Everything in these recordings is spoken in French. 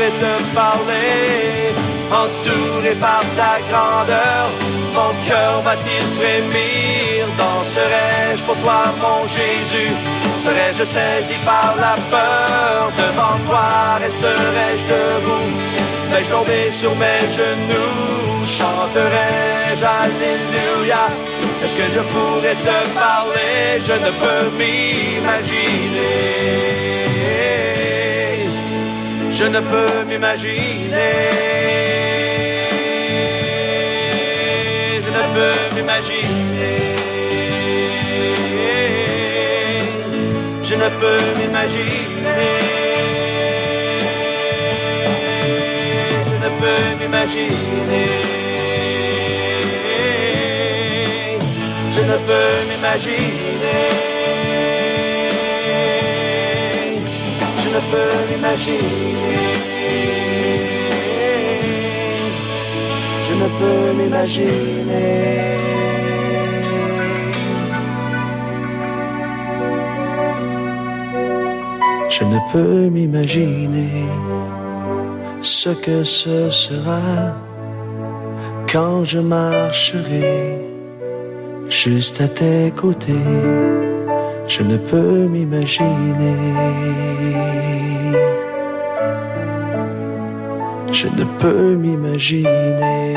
pourrais te parler? Entouré par ta grandeur, mon cœur va-t-il frémir? Danserais-je pour toi, mon Jésus? Serais-je saisi par la peur? Devant toi resterais-je debout? Vais-je tomber sur mes genoux? Chanterais-je Alléluia? Est-ce que je pourrais te parler? Je ne peux m'imaginer. Je ne peux m'imaginer. Je ne peux m'imaginer. Je ne peux m'imaginer. Je ne peux m'imaginer. Je ne peux m'imaginer. Je ne peux m'imaginer. Je ne peux m'imaginer. Je ne peux m'imaginer ce que ce sera quand je marcherai juste à tes côtés. Je ne peux m'imaginer. Je ne peux m'imaginer.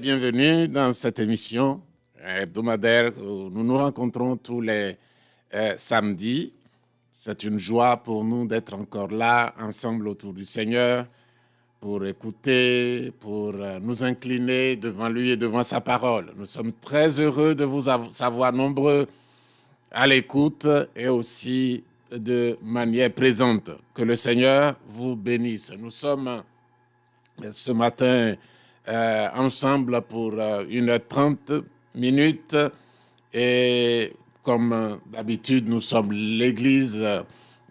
Bienvenue dans cette émission hebdomadaire où nous nous rencontrons tous les samedis. C'est une joie pour nous d'être encore là, ensemble autour du Seigneur, pour écouter, pour nous incliner devant lui et devant sa parole. Nous sommes très heureux de vous savoir nombreux à l'écoute et aussi de manière présente. Que le Seigneur vous bénisse. Nous sommes ce matin ensemble pour 1h30 et comme d'habitude nous sommes l'église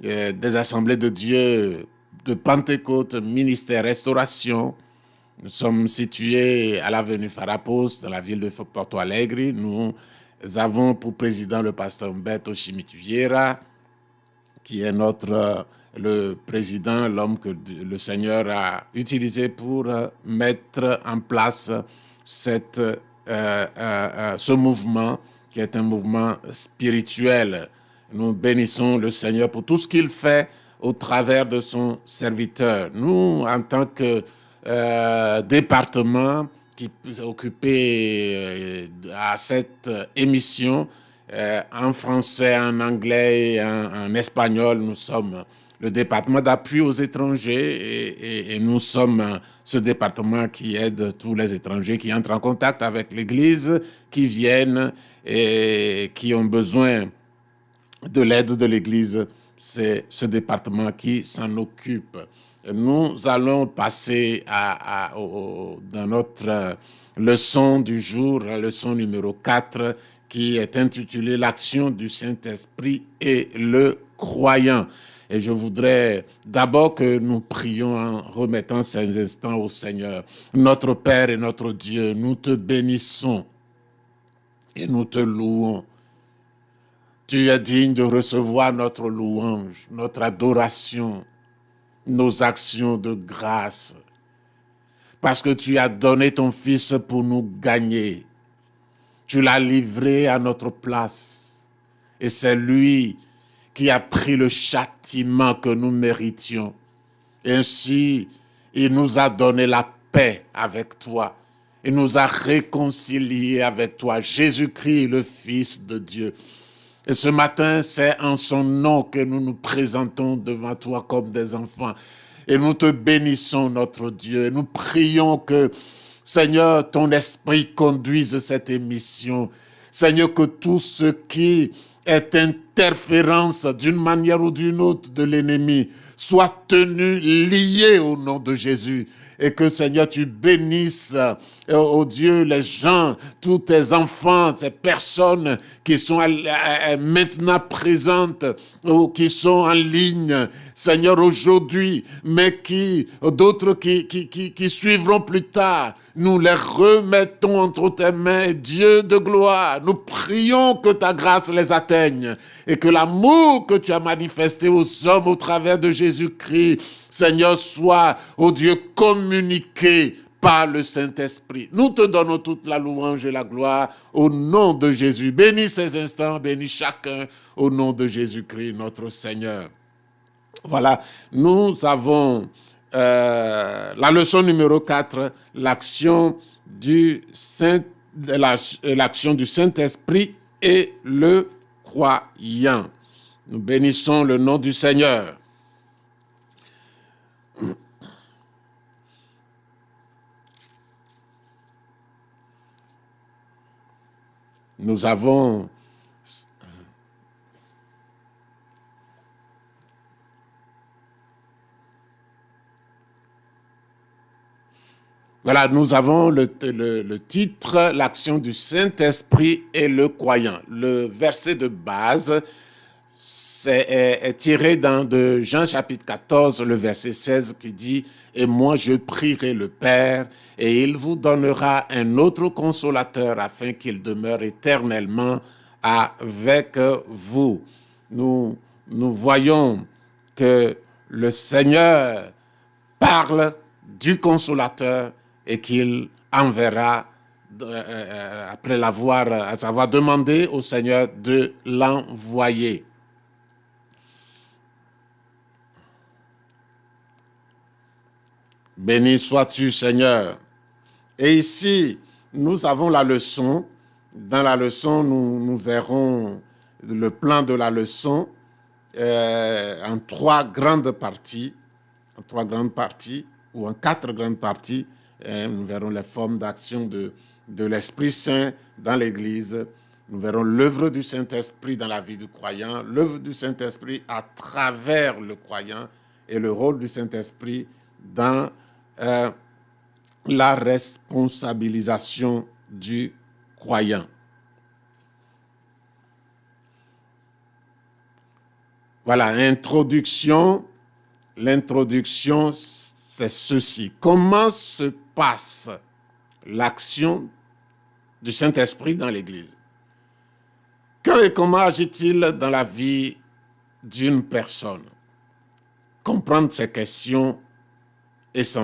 des Assemblées de Dieu de Pentecôte, ministère Restauration. Nous sommes situés à l'avenue Farapos dans la ville de Porto Alegre. Nous avons pour président le pasteur Humberto Schmidt Vieira qui est le président, l'homme que le Seigneur a utilisé pour mettre en place ce mouvement qui est un mouvement spirituel. Nous bénissons le Seigneur pour tout ce qu'il fait au travers de son serviteur. Nous, en tant que département qui est occupé à cette émission, en français, en anglais et en espagnol, nous sommes le département d'appui aux étrangers et nous sommes ce département qui aide tous les étrangers qui entrent en contact avec l'Église, qui viennent et qui ont besoin de l'aide de l'Église. C'est ce département qui s'en occupe. Nous allons passer dans notre leçon du jour, la leçon numéro 4, qui est intitulée « L'action du Saint-Esprit et le croyant ». Et je voudrais d'abord que nous prions en remettant ces instants au Seigneur. Notre Père et notre Dieu, nous te bénissons et nous te louons. Tu es digne de recevoir notre louange, notre adoration, nos actions de grâce. Parce que tu as donné ton Fils pour nous gagner. Tu l'as livré à notre place. Et c'est lui qui a pris le châtiment que nous méritions. Ainsi, il nous a donné la paix avec toi. Il nous a réconciliés avec toi. Jésus-Christ, le Fils de Dieu. Et ce matin, c'est en son nom que nous nous présentons devant toi comme des enfants. Et nous te bénissons, notre Dieu. Et nous prions que, Seigneur, ton esprit conduise cette émission. Seigneur, que tout ce qui est interférence d'une manière ou d'une autre de l'ennemi soit tenus, liés au nom de Jésus. Et que, Seigneur, tu bénisses, oh Dieu, les gens, tous tes enfants, ces personnes qui sont maintenant présentes ou qui sont en ligne, Seigneur, aujourd'hui, mais d'autres qui suivront plus tard. Nous les remettons entre tes mains, Dieu de gloire. Nous prions que ta grâce les atteigne et que l'amour que tu as manifesté aux hommes au travers de Jésus-Christ, Seigneur, soit, oh Dieu, communiqué par le Saint-Esprit. Nous te donnons toute la louange et la gloire au nom de Jésus. Bénis ces instants, bénis chacun au nom de Jésus-Christ, notre Seigneur. Voilà, nous avons la leçon numéro 4, l'action du Saint-Esprit et le croyant. Nous bénissons le nom du Seigneur. Nous avons le titre, l'action du Saint-Esprit et le croyant. Le verset de base est tiré de Jean chapitre 14, le verset 16 qui dit « Et moi je prierai le Père, et il vous donnera un autre consolateur afin qu'il demeure éternellement avec vous. » Nous voyons que le Seigneur parle du consolateur et qu'il enverra après avoir demandé au Seigneur de l'envoyer. Béni sois-tu, Seigneur. Et ici, nous avons la leçon. Dans la leçon, nous verrons le plan de la leçon en 3 grandes parties. En 3 grandes parties, ou en 4 grandes parties. Nous verrons les formes d'action de l'Esprit Saint dans l'Église. Nous verrons l'œuvre du Saint-Esprit dans la vie du croyant, l'œuvre du Saint-Esprit à travers le croyant et le rôle du Saint-Esprit dans la responsabilisation du croyant. Voilà, l'introduction, c'est ceci. Comment se passe l'action du Saint-Esprit dans l'Église? Quand et comment agit-il dans la vie d'une personne? Comprendre ces questions est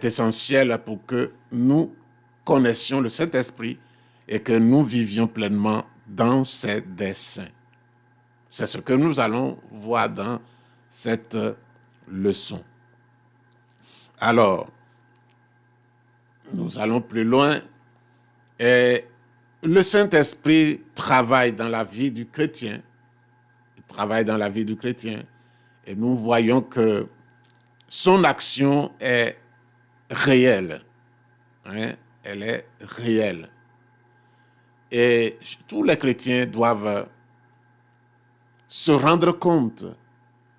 essentiel pour que nous connaissions le Saint-Esprit et que nous vivions pleinement dans ses desseins. C'est ce que nous allons voir dans cette leçon. Alors, nous allons plus loin. Et le Saint-Esprit travaille dans la vie du chrétien. Il travaille dans la vie du chrétien. Et nous voyons que son action est réelle. Elle est réelle. Et tous les chrétiens doivent se rendre compte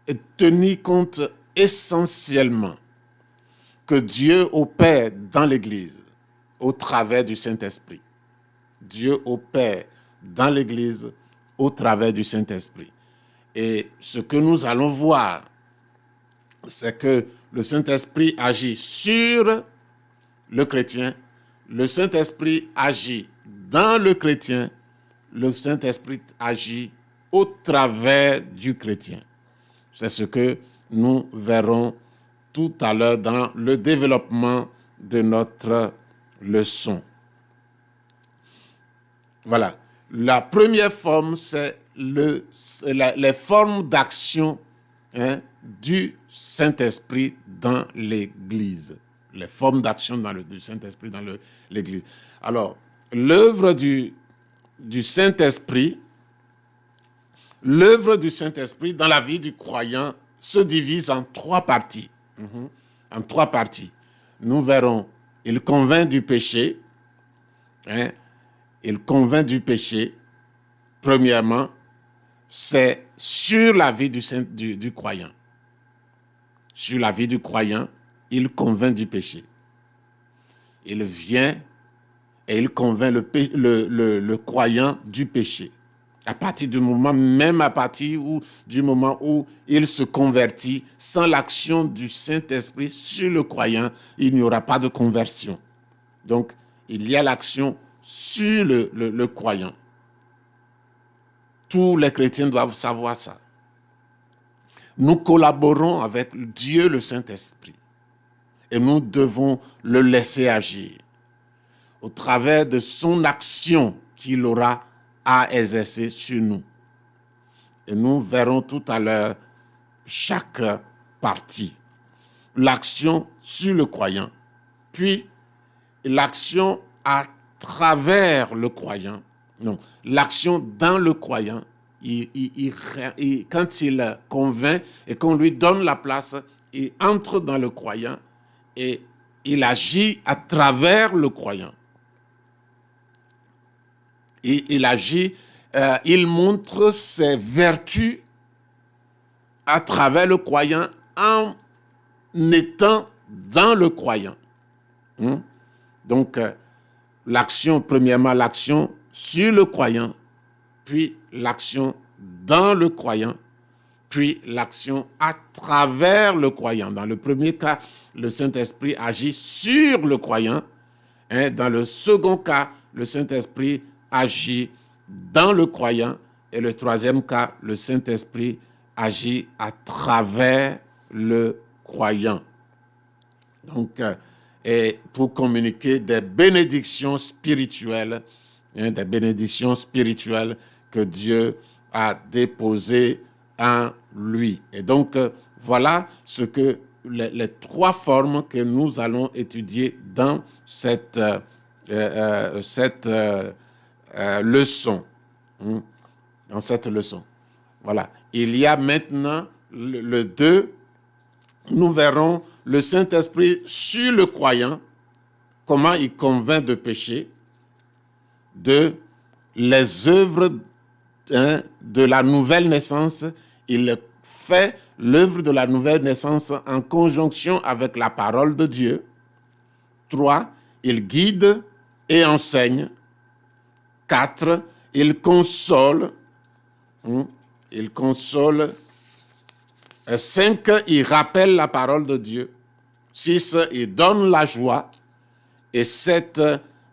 et tenir compte essentiellement que Dieu opère dans l'Église au travers du Saint-Esprit. Dieu opère dans l'Église au travers du Saint-Esprit. Et ce que nous allons voir, c'est que le Saint-Esprit agit sur le chrétien, le Saint-Esprit agit dans le chrétien, le Saint-Esprit agit au travers du chrétien. C'est ce que nous verrons tout à l'heure dans le développement de notre leçon. Voilà. La première forme, c'est les formes d'action du Saint-Esprit dans l'Église. Les formes d'action du Saint-Esprit dans l'Église. Alors, l'œuvre du Saint-Esprit, dans la vie du croyant se divise en 3 parties. En 3 parties. Nous verrons, il convainc du péché. Il convainc du péché. Premièrement, c'est sur la vie du croyant. sur la vie du croyant, il convainc du péché. Il vient et il convainc le croyant du péché. À partir du moment, même à partir du moment où il se convertit, sans l'action du Saint-Esprit sur le croyant, il n'y aura pas de conversion. Donc, il y a l'action sur le croyant. Tous les chrétiens doivent savoir ça. Nous collaborons avec Dieu, le Saint-Esprit. Et nous devons le laisser agir au travers de son action qu'il aura à exercer sur nous. Et nous verrons tout à l'heure chaque partie. L'action sur le croyant, puis l'action à travers le croyant. Non, l'action dans le croyant. Quand il convainc et qu'on lui donne la place, il entre dans le croyant et il agit à travers le croyant. Et il agit, il montre ses vertus à travers le croyant en étant dans le croyant. Donc, premièrement, l'action sur le croyant, puis l'action dans le croyant, puis l'action à travers le croyant. Dans le premier cas, le Saint-Esprit agit sur le croyant. Dans le second cas, le Saint-Esprit agit dans le croyant. Et le troisième cas, le Saint-Esprit agit à travers le croyant. Donc, et pour communiquer des bénédictions spirituelles, des bénédictions spirituelles que Dieu a déposées en lui. Et donc, voilà ce que les trois formes que nous allons étudier dans cette leçon. Dans cette leçon. Voilà. Il y a maintenant le 2. Nous verrons le Saint-Esprit sur le croyant, comment il convainc de péché. 2. Les œuvres de la nouvelle naissance. Il fait l'œuvre de la nouvelle naissance en conjonction avec la parole de Dieu. 3. Il guide et enseigne. 4. Il console. Il console. 5. Il rappelle la parole de Dieu. 6. Il donne la joie. Et 7.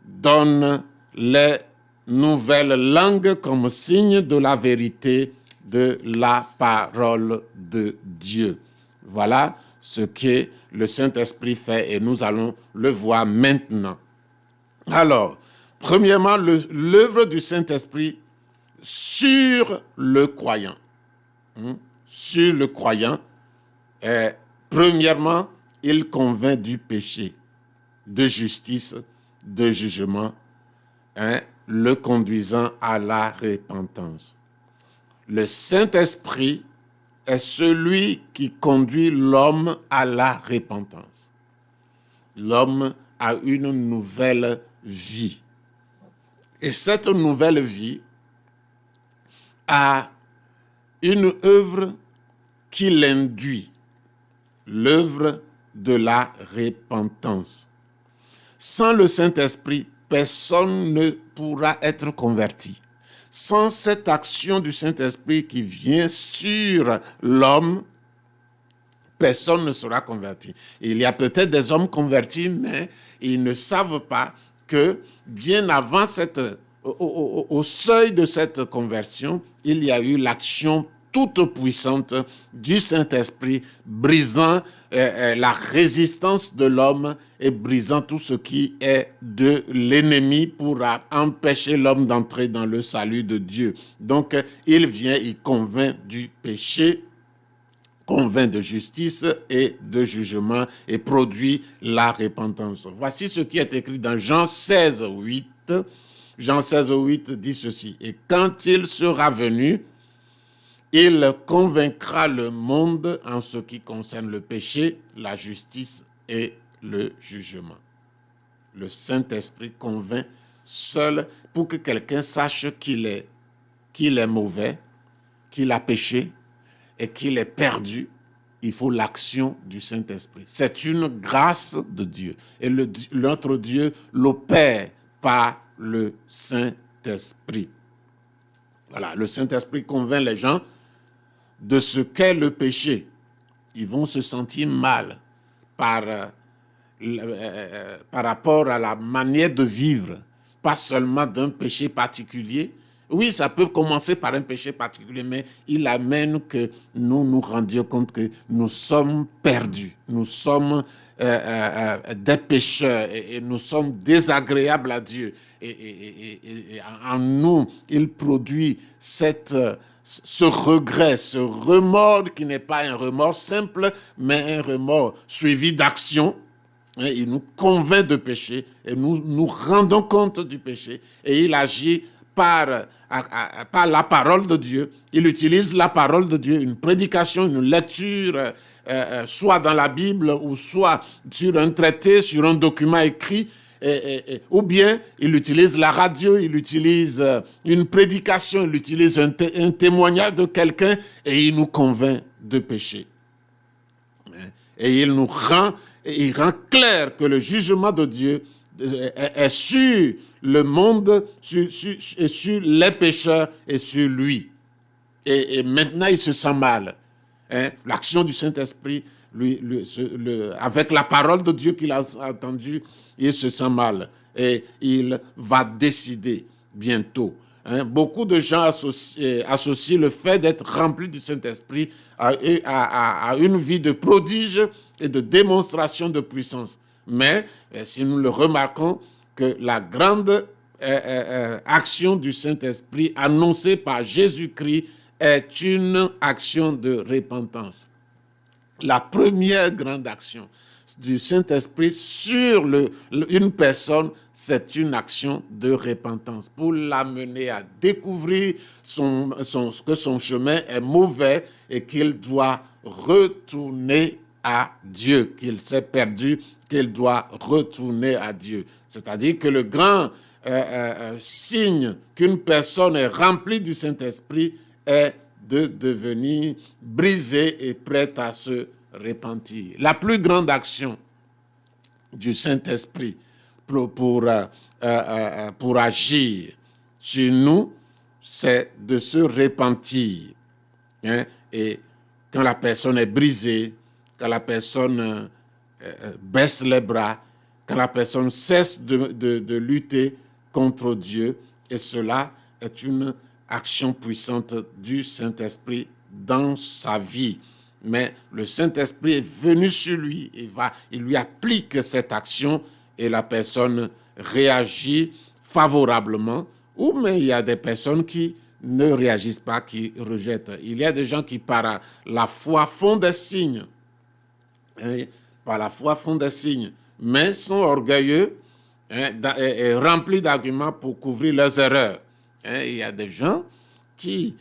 Donne les nouvelles langues comme signe de la vérité de la parole de Dieu. Voilà ce que le Saint-Esprit fait et nous allons le voir maintenant. Alors, premièrement, l'œuvre du Saint-Esprit sur le croyant. Sur le croyant, premièrement, il convainc du péché, de justice, de jugement, le conduisant à la repentance. Le Saint-Esprit est celui qui conduit l'homme à la repentance. L'homme a une nouvelle vie. Et cette nouvelle vie a une œuvre qui l'induit, l'œuvre de la repentance. Sans le Saint-Esprit, personne ne pourra être converti. Sans cette action du Saint-Esprit qui vient sur l'homme, personne ne sera converti. Il y a peut-être des hommes convertis, mais ils ne savent pas que bien avant au seuil de cette conversion, il y a eu l'action toute puissante du Saint-Esprit, brisant la résistance de l'homme et brisant tout ce qui est de l'ennemi pour empêcher l'homme d'entrer dans le salut de Dieu. Donc, il vient, il convainc du péché, convainc de justice et de jugement et produit la repentance. Voici ce qui est écrit dans Jean 16, 8. Jean 16, 8 dit ceci. Et quand il sera venu, il convaincra le monde en ce qui concerne le péché, la justice et le jugement. Le Saint-Esprit convainc seul pour que quelqu'un sache qu'il est mauvais, qu'il a péché et qu'il est perdu. il faut l'action du Saint-Esprit. C'est une grâce de Dieu. Et notre Dieu l'opère par le Saint-Esprit. Voilà, le Saint-Esprit convainc les gens de ce qu'est le péché. Ils vont se sentir mal par rapport à la manière de vivre, pas seulement d'un péché particulier. Oui, ça peut commencer par un péché particulier, mais il amène que nous nous rendions compte que nous sommes perdus, nous sommes des pécheurs et nous sommes désagréables à Dieu. Et en nous, il produit ce regret, ce remords qui n'est pas un remords simple, mais un remords suivi d'action. Il nous convainc de péché et nous nous rendons compte du péché. Et il agit par la parole de Dieu. Il utilise la parole de Dieu, une prédication, une lecture, soit dans la Bible ou soit sur un traité, sur un document écrit, ou bien il utilise la radio, il utilise une prédication, il utilise un témoignage de quelqu'un et il nous convainc de péché. Et il rend clair que le jugement de Dieu est sur le monde, sur les pécheurs et sur lui. Et maintenant, il se sent mal. L'action du Saint-Esprit, avec la parole de Dieu qu'il a entendue, il se sent mal. Et il va décider bientôt. Beaucoup de gens associent le fait d'être rempli du Saint-Esprit à une vie de prodige et de démonstration de puissance. Mais si nous le remarquons, que la grande action du Saint-Esprit annoncée par Jésus-Christ est une action de repentance. La première grande action du Saint-Esprit sur une personne, c'est une action de repentance pour l'amener à découvrir que son chemin est mauvais et qu'il doit retourner à Dieu, qu'il s'est perdu, qu'il doit retourner à Dieu. C'est-à-dire que le grand signe qu'une personne est remplie du Saint-Esprit est de devenir brisée et prête à se repentir. La plus grande action du Saint-Esprit pour agir sur nous, c'est de se repentir. Et quand la personne est brisée, quand la personne baisse les bras, quand la personne cesse de lutter contre Dieu, et cela est une action puissante du Saint-Esprit dans sa vie. Mais le Saint-Esprit est venu sur lui, il lui applique cette action et la personne réagit favorablement, ou mais il y a des personnes qui ne réagissent pas, qui rejettent. Il y a des gens qui par la foi font des signes, par la foi font des signes, mais sont orgueilleux et remplis d'arguments pour couvrir leurs erreurs. Il y a des gens qui...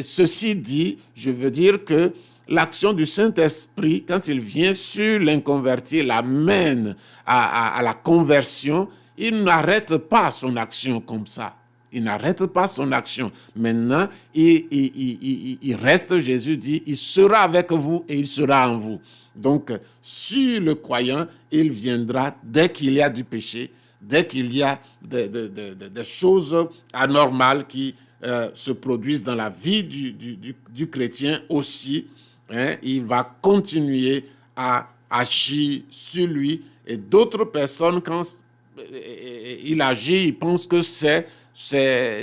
ceci dit, je veux dire que l'action du Saint-Esprit, quand il vient sur l'inconverti, l'amène à la conversion, il n'arrête pas son action comme ça. Il n'arrête pas son action. Maintenant, il reste, Jésus dit, il sera avec vous et il sera en vous. Donc, sur le croyant, il viendra dès qu'il y a du péché, dès qu'il y a des choses anormales qui se produisent dans la vie du chrétien aussi, il va continuer à agir sur lui. Et d'autres personnes, quand il agit, ils pensent que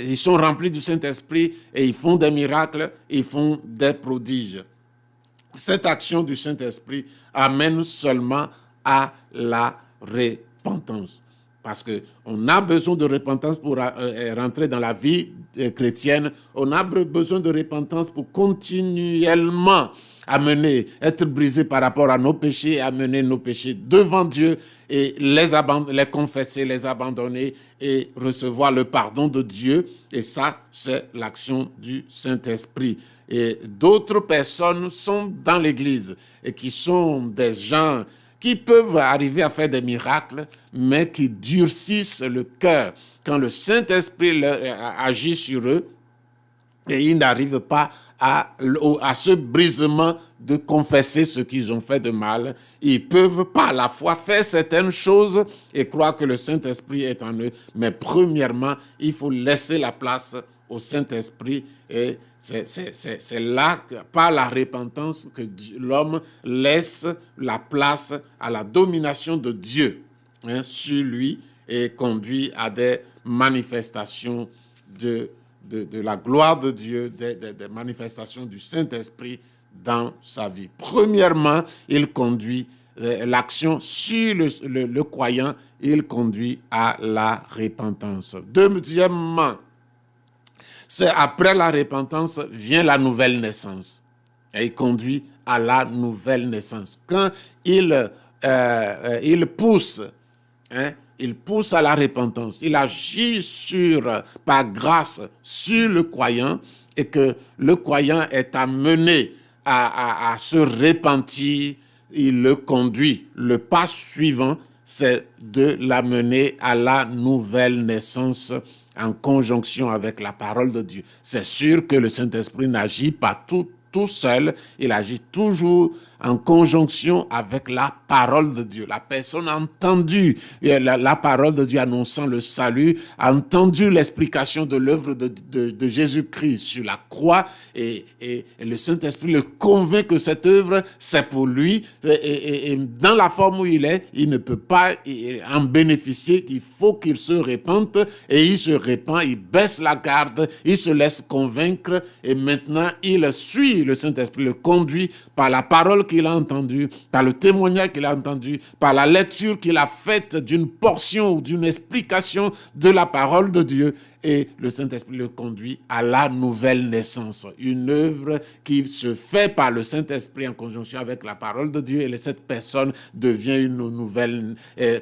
ils sont remplis du Saint-Esprit et ils font des miracles, ils font des prodiges. Cette action du Saint-Esprit amène seulement à la repentance. Parce qu'on a besoin de repentance pour rentrer dans la vie chrétienne. On a besoin de repentance pour continuellement être brisé par rapport à nos péchés, amener nos péchés devant Dieu et les confesser, les abandonner et recevoir le pardon de Dieu. Et ça, c'est l'action du Saint-Esprit. Et d'autres personnes sont dans l'Église et qui sont des gens qui peuvent arriver à faire des miracles, mais qui durcissent le cœur quand le Saint-Esprit agit sur eux et ils n'arrivent pas à ce brisement de confesser ce qu'ils ont fait de mal. Ils peuvent par la foi faire certaines choses et croire que le Saint-Esprit est en eux. Mais premièrement, il faut laisser la place au Saint-Esprit, et c'est là, par la repentance, que l'homme laisse la place à la domination de Dieu sur lui et conduit à des manifestations de la gloire de Dieu, des manifestations du Saint-Esprit dans sa vie. Premièrement, il conduit l'action sur le croyant, il conduit à la repentance. Deuxièmement, c'est après la repentance vient la nouvelle naissance. Et il conduit à la nouvelle naissance. Quand il pousse, il pousse à la repentance, il agit par grâce sur le croyant, et que le croyant est amené à se repentir, il le conduit. Le pas suivant, c'est de l'amener à la nouvelle naissance en conjonction avec la parole de Dieu. C'est sûr que le Saint-Esprit n'agit pas tout seul, il agit toujours en conjonction avec la parole de Dieu. La personne a entendu la parole de Dieu annonçant le salut, a entendu l'explication de l'œuvre de Jésus-Christ sur la croix, et le Saint-Esprit le convainc que cette œuvre, c'est pour lui, et dans la forme où il est, il ne peut pas en bénéficier, il faut qu'il se repente, et il se repent, il baisse la garde, il se laisse convaincre, et maintenant il suit, le Saint-Esprit le conduit par la parole qu'il a entendue, par le témoignage qu'il a entendu, par la lecture qu'il a faite d'une portion ou d'une explication de la parole de Dieu, et le Saint-Esprit le conduit à la nouvelle naissance. Une œuvre qui se fait par le Saint-Esprit en conjonction avec la parole de Dieu, et cette personne devient une nouvelle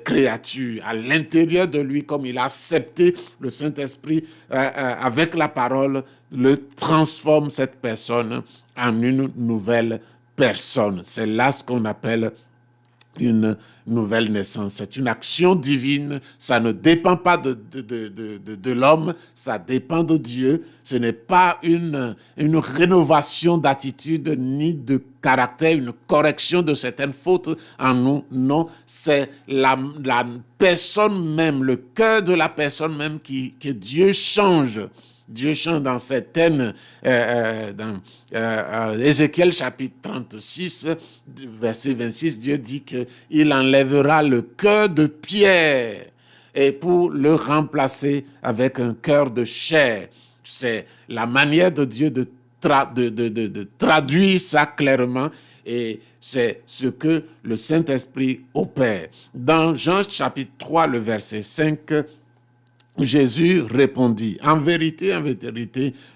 créature. À l'intérieur de lui, comme il a accepté le Saint-Esprit avec la parole, le transforme cette personne en une nouvelle personne. C'est là ce qu'on appelle une nouvelle naissance. C'est une action divine, ça ne dépend pas de l'homme, ça dépend de Dieu. Ce n'est pas une rénovation d'attitude ni de caractère, une correction de certaines fautes en nous. Non, c'est la personne même, le cœur de la personne même que Dieu change. Dieu chante dans certaines, dans Ézéchiel chapitre 36, verset 26, Dieu dit qu'il enlèvera le cœur de pierre et pour le remplacer avec un cœur de chair. C'est la manière de Dieu de traduire ça clairement, et c'est ce que le Saint-Esprit opère. Dans Jean chapitre 3, le verset 5, Jésus répondit, en vérité,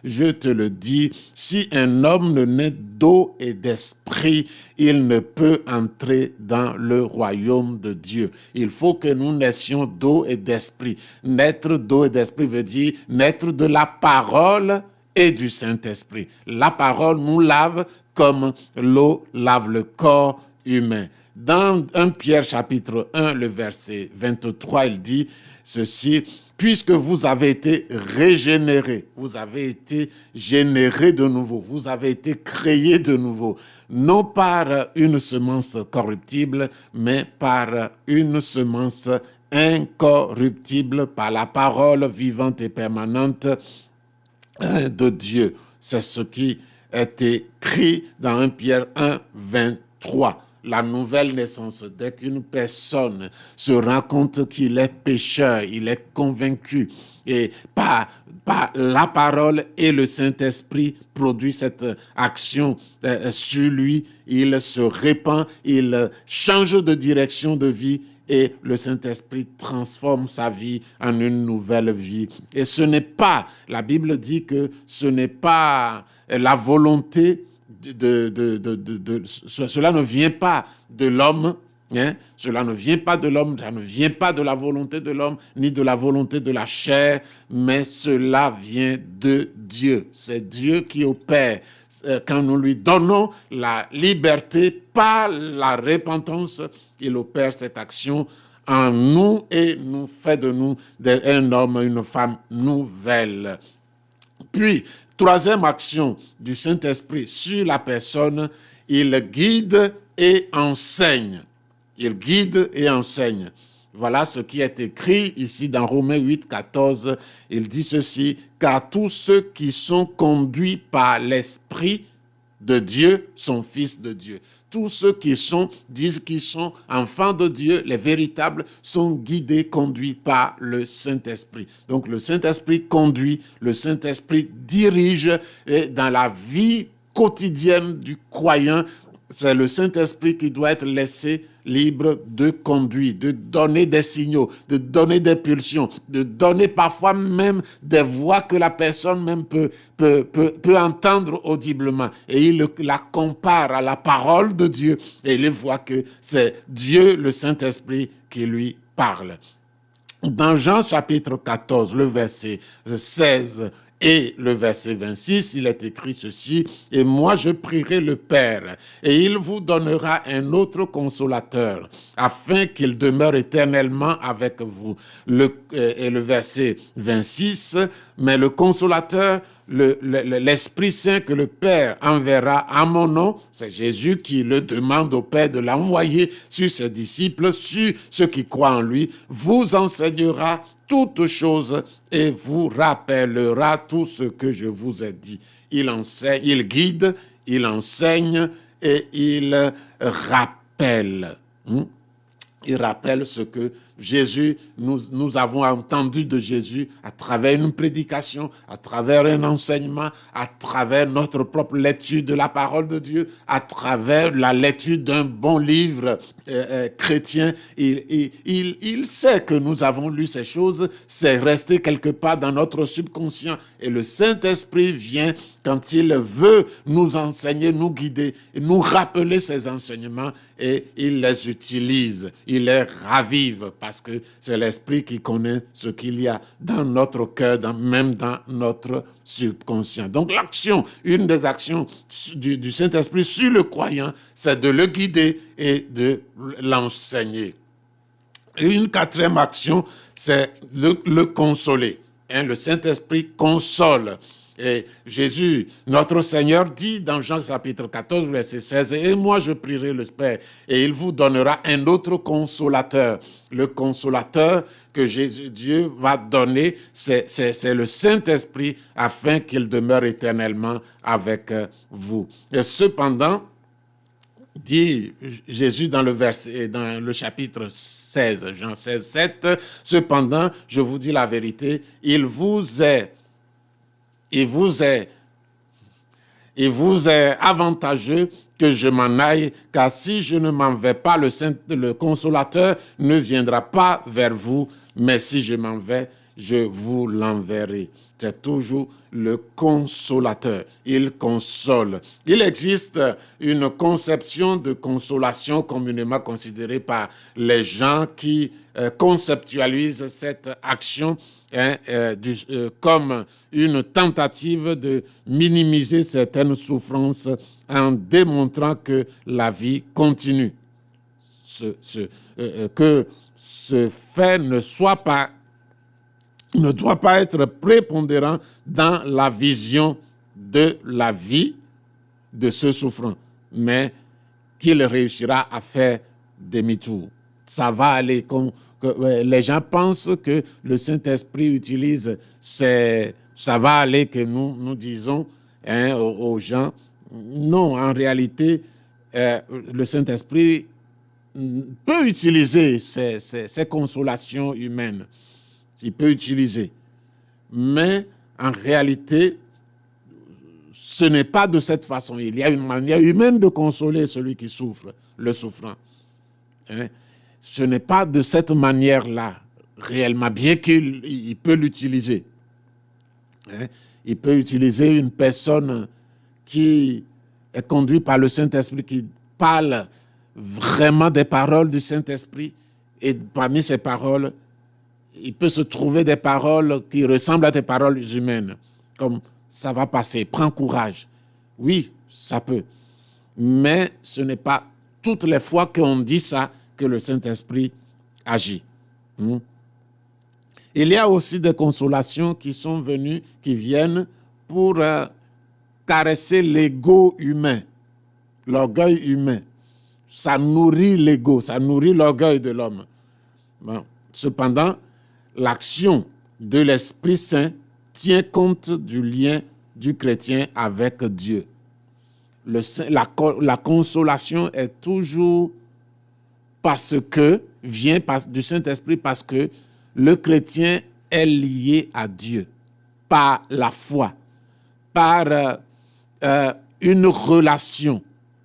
je te le dis, si un homme ne naît d'eau et d'esprit, il ne peut entrer dans le royaume de Dieu. Il faut que nous naissions d'eau et d'esprit. Naître d'eau et d'esprit veut dire naître de la parole et du Saint-Esprit. La parole nous lave comme l'eau lave le corps humain. Dans 1 Pierre chapitre 1, le verset 23, il dit ceci: puisque vous avez été régénérés, vous avez été générés de nouveau, vous avez été créés de nouveau, non par une semence corruptible, mais par une semence incorruptible, par la parole vivante et permanente de Dieu. C'est ce qui est écrit dans 1 Pierre 1, 23. La nouvelle naissance, dès qu'une personne se rend compte qu'il est pécheur, il est convaincu, et par la parole et le Saint-Esprit produit cette action sur lui, il se répand, il change de direction de vie, et le Saint-Esprit transforme sa vie en une nouvelle vie. Et ce n'est pas, la Bible dit que ce n'est pas la volonté cela ne vient pas de l'homme, cela ne vient pas de l'homme, ça ne vient pas de la volonté de l'homme, ni de la volonté de la chair, mais cela vient de Dieu. C'est Dieu qui opère. Quand nous lui donnons la liberté par la repentance, il opère cette action en nous et nous fait de nous un homme, une femme nouvelle. Puis, Troisième action du Saint-Esprit sur la personne, il guide et enseigne. Il guide et enseigne. Voilà ce qui est écrit ici dans Romains 8, 14. Il dit ceci, « Car tous ceux qui sont conduits par l'Esprit de Dieu sont fils de Dieu. » Tous ceux qui disent qu'ils sont enfants de Dieu, les véritables, sont guidés, conduits par le Saint-Esprit. Donc le Saint-Esprit conduit, le Saint-Esprit dirige, et dans la vie quotidienne du croyant, c'est le Saint-Esprit qui doit être laissé libre de conduire, de donner des signaux, de donner des pulsions, de donner parfois même des voix que la personne même peut entendre audiblement. Et il la compare à la parole de Dieu et il voit que c'est Dieu, le Saint-Esprit, qui lui parle. Dans Jean chapitre 14, le verset 16 et le verset 26, il est écrit ceci, « Et moi je prierai le Père, et il vous donnera un autre consolateur, afin qu'il demeure éternellement avec vous. » Et le verset 26, « Mais le consolateur, l'Esprit Saint que le Père enverra à mon nom, c'est Jésus qui le demande au Père de l'envoyer sur ses disciples, sur ceux qui croient en lui, vous enseignera toutes choses et vous rappellera tout ce que je vous ai dit. » Il enseigne, il guide, il enseigne et il rappelle. Il rappelle ce que Jésus, nous avons entendu de Jésus à travers une prédication, à travers un enseignement, à travers notre propre lecture de la parole de Dieu, à travers la lecture d'un bon livre chrétien. Il sait que nous avons lu ces choses, c'est resté quelque part dans notre subconscient. Et le Saint-Esprit vient quand il veut nous enseigner, nous guider, nous rappeler ces enseignements et il les utilise, il les ravive parce que c'est l'Esprit qui connaît ce qu'il y a dans notre cœur, même dans notre subconscient. Donc l'action, une des actions du Saint-Esprit sur le croyant, c'est de le guider et de l'enseigner. Et une quatrième action, c'est le consoler. Le Saint-Esprit console. Et Jésus, notre Seigneur, dit dans Jean chapitre 14, verset 16, « Et moi je prierai le Père, et il vous donnera un autre consolateur. » Le consolateur que Dieu va donner, c'est le Saint-Esprit, afin qu'il demeure éternellement avec vous. Et cependant, dit Jésus dans le chapitre 16, Jean 16, 7, « Cependant, je vous dis la vérité, il vous est avantageux que je m'en aille, car si je ne m'en vais pas, le consolateur ne viendra pas vers vous, mais si je m'en vais, je vous l'enverrai. » C'est toujours le consolateur. Il console. Il existe une conception de consolation communément considérée par les gens qui conceptualisent cette action comme une tentative de minimiser certaines souffrances en démontrant que la vie continue. Que ce fait ne doit pas être prépondérant dans la vision de la vie de ce souffrant, mais qu'il réussira à faire demi-tour. Ça va aller les gens pensent que le Saint-Esprit utilise, ça va aller que nous disons aux gens. Non, en réalité, le Saint-Esprit peut utiliser ces consolations humaines. Il peut utiliser. Mais en réalité, ce n'est pas de cette façon. Il y a une manière humaine de consoler celui qui souffre, le souffrant. Ce n'est pas de cette manière-là, réellement, bien qu'il peut l'utiliser. Il peut utiliser une personne qui est conduite par le Saint-Esprit, qui parle vraiment des paroles du Saint-Esprit, et parmi ces paroles, il peut se trouver des paroles qui ressemblent à des paroles humaines, comme « ça va passer, prends courage ». Oui, ça peut. Mais ce n'est pas toutes les fois qu'on dit ça que le Saint-Esprit agit. Il y a aussi des consolations qui viennent pour caresser l'ego humain, l'orgueil humain. Ça nourrit l'ego, ça nourrit l'orgueil de l'homme. Bon. Cependant, l'action de l'Esprit Saint tient compte du lien du chrétien avec Dieu. La consolation est toujours vient du Saint-Esprit parce que le chrétien est lié à Dieu par la foi, par une relation.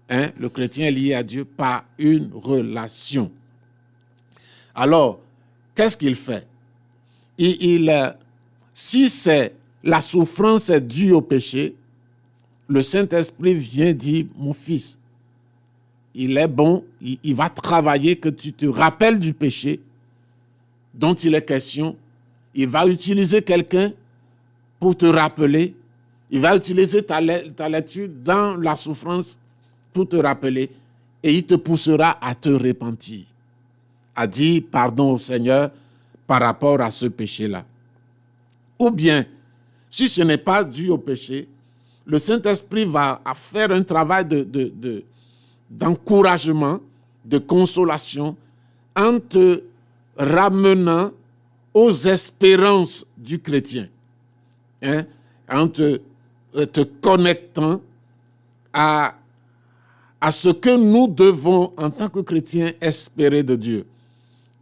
Le chrétien est lié à Dieu par une relation. Alors, qu'est-ce qu'il fait? Si la souffrance est due au péché, le Saint-Esprit vient dire, mon fils, il est bon, il va travailler que tu te rappelles du péché dont il est question. Il va utiliser quelqu'un pour te rappeler. Il va utiliser ta lecture dans la souffrance pour te rappeler. Et il te poussera à te repentir, à dire pardon au Seigneur par rapport à ce péché-là. Ou bien, si ce n'est pas dû au péché, le Saint-Esprit va faire un travail d'encouragement, de consolation, en te ramenant aux espérances du chrétien, en te connectant à ce que nous devons, en tant que chrétiens, espérer de Dieu.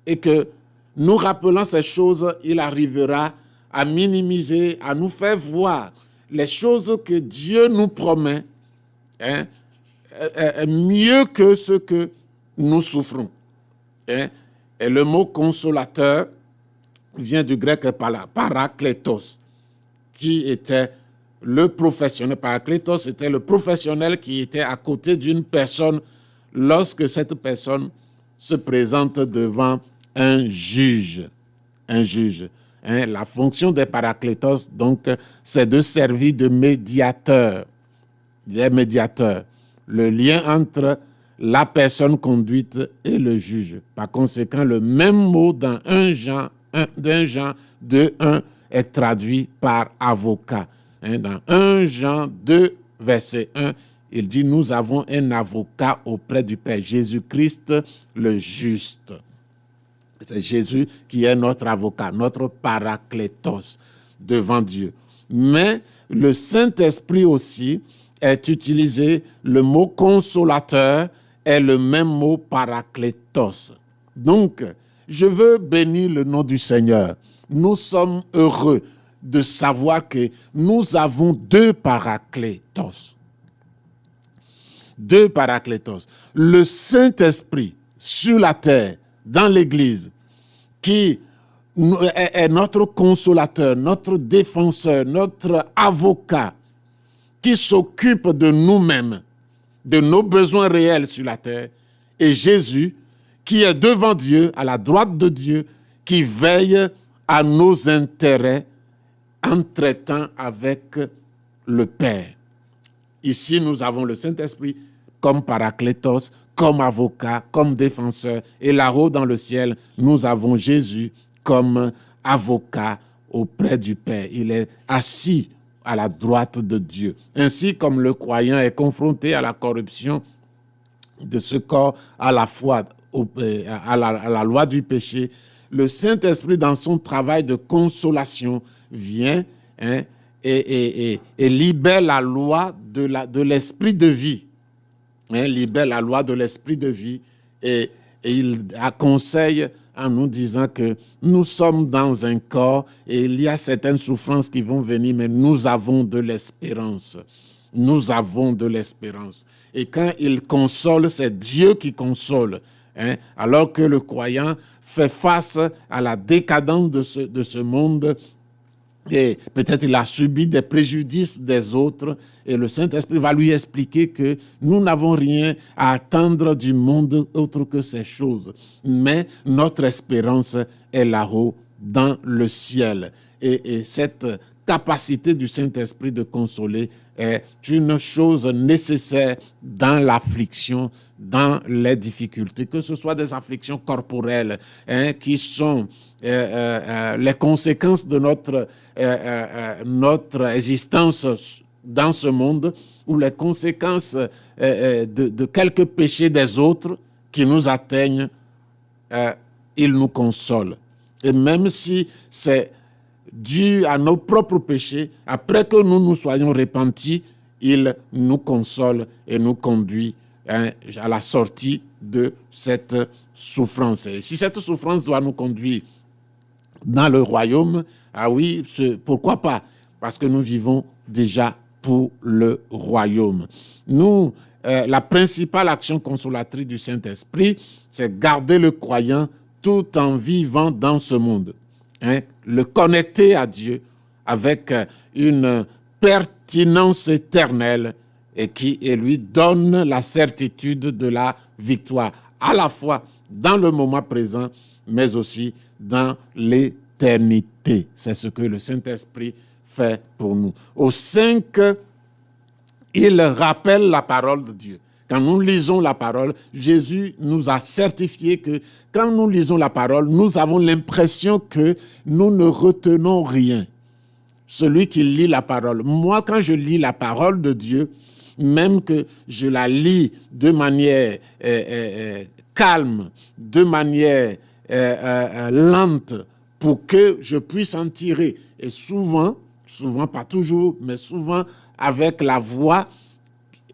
Et que, nous rappelant ces choses, il arrivera à minimiser, à nous faire voir les choses que Dieu nous promet, mieux que ce que nous souffrons. Et le mot consolateur vient du grec parakletos, qui était le professionnel. Parakletos était le professionnel qui était à côté d'une personne lorsque cette personne se présente devant un juge. Un juge. La fonction des parakletos, donc, c'est de servir de médiateur. Les médiateurs. Le lien entre la personne conduite et le juge. Par conséquent, le même mot dans 1 Jean 2:1 est traduit par avocat. Dans 1 Jean 2, verset 1, il dit « Nous avons un avocat auprès du Père, Jésus-Christ le juste ». C'est Jésus qui est notre avocat, notre parakletos devant Dieu. Mais le Saint-Esprit aussi est utilisé, le mot consolateur est le même mot parakletos. Donc, je veux bénir le nom du Seigneur. Nous sommes heureux de savoir que nous avons 2 parakletos. 2 parakletos. Le Saint-Esprit sur la terre, dans l'Église, qui est notre consolateur, notre défenseur, notre avocat, qui s'occupe de nous-mêmes, de nos besoins réels sur la terre, et Jésus, qui est devant Dieu, à la droite de Dieu, qui veille à nos intérêts en traitant avec le Père. Ici, nous avons le Saint-Esprit comme parakletos, comme avocat, comme défenseur. Et là-haut dans le ciel, nous avons Jésus comme avocat auprès du Père. Il est assis à la droite de Dieu. Ainsi comme le croyant est confronté à la corruption de ce corps, à la fois à la loi du péché, le Saint-Esprit, dans son travail de consolation, vient et libère la loi de l'esprit de vie. Libère la loi de l'esprit de vie et il conseille en nous disant que nous sommes dans un corps et il y a certaines souffrances qui vont venir, mais nous avons de l'espérance. Nous avons de l'espérance. Et quand il console, c'est Dieu qui console. Alors que le croyant fait face à la décadence de ce monde, et peut-être il a subi des préjudices des autres, et le Saint-Esprit va lui expliquer que nous n'avons rien à attendre du monde autre que ces choses. Mais notre espérance est là-haut, dans le ciel. Et cette capacité du Saint-Esprit de consoler est une chose nécessaire dans l'affliction, dans les difficultés, que ce soit des afflictions corporelles qui sont les conséquences de notre existence dans ce monde, ou les conséquences de quelques péchés des autres qui nous atteignent, il nous console. Et même si c'est dû à nos propres péchés, après que nous nous soyons repentis, il nous console et nous conduit à la sortie de cette souffrance. Et si cette souffrance doit nous conduire dans le royaume, ah oui, pourquoi pas? Parce que nous vivons déjà pour le royaume. Nous, la principale action consolatrice du Saint-Esprit, c'est garder le croyant tout en vivant dans ce monde. Le connecter à Dieu avec une pertinence éternelle et lui donne la certitude de la victoire, à la fois dans le moment présent, mais aussi dans l'éternité. C'est ce que le Saint-Esprit fait pour nous. Au 5, il rappelle la parole de Dieu. Quand nous lisons la parole, Jésus nous a certifié que quand nous lisons la parole, nous avons l'impression que nous ne retenons rien. Celui qui lit la parole. Moi, quand je lis la parole de Dieu, même que je la lis de manière calme, de manière lente, pour que je puisse en tirer. Et souvent, pas toujours, mais souvent avec la voix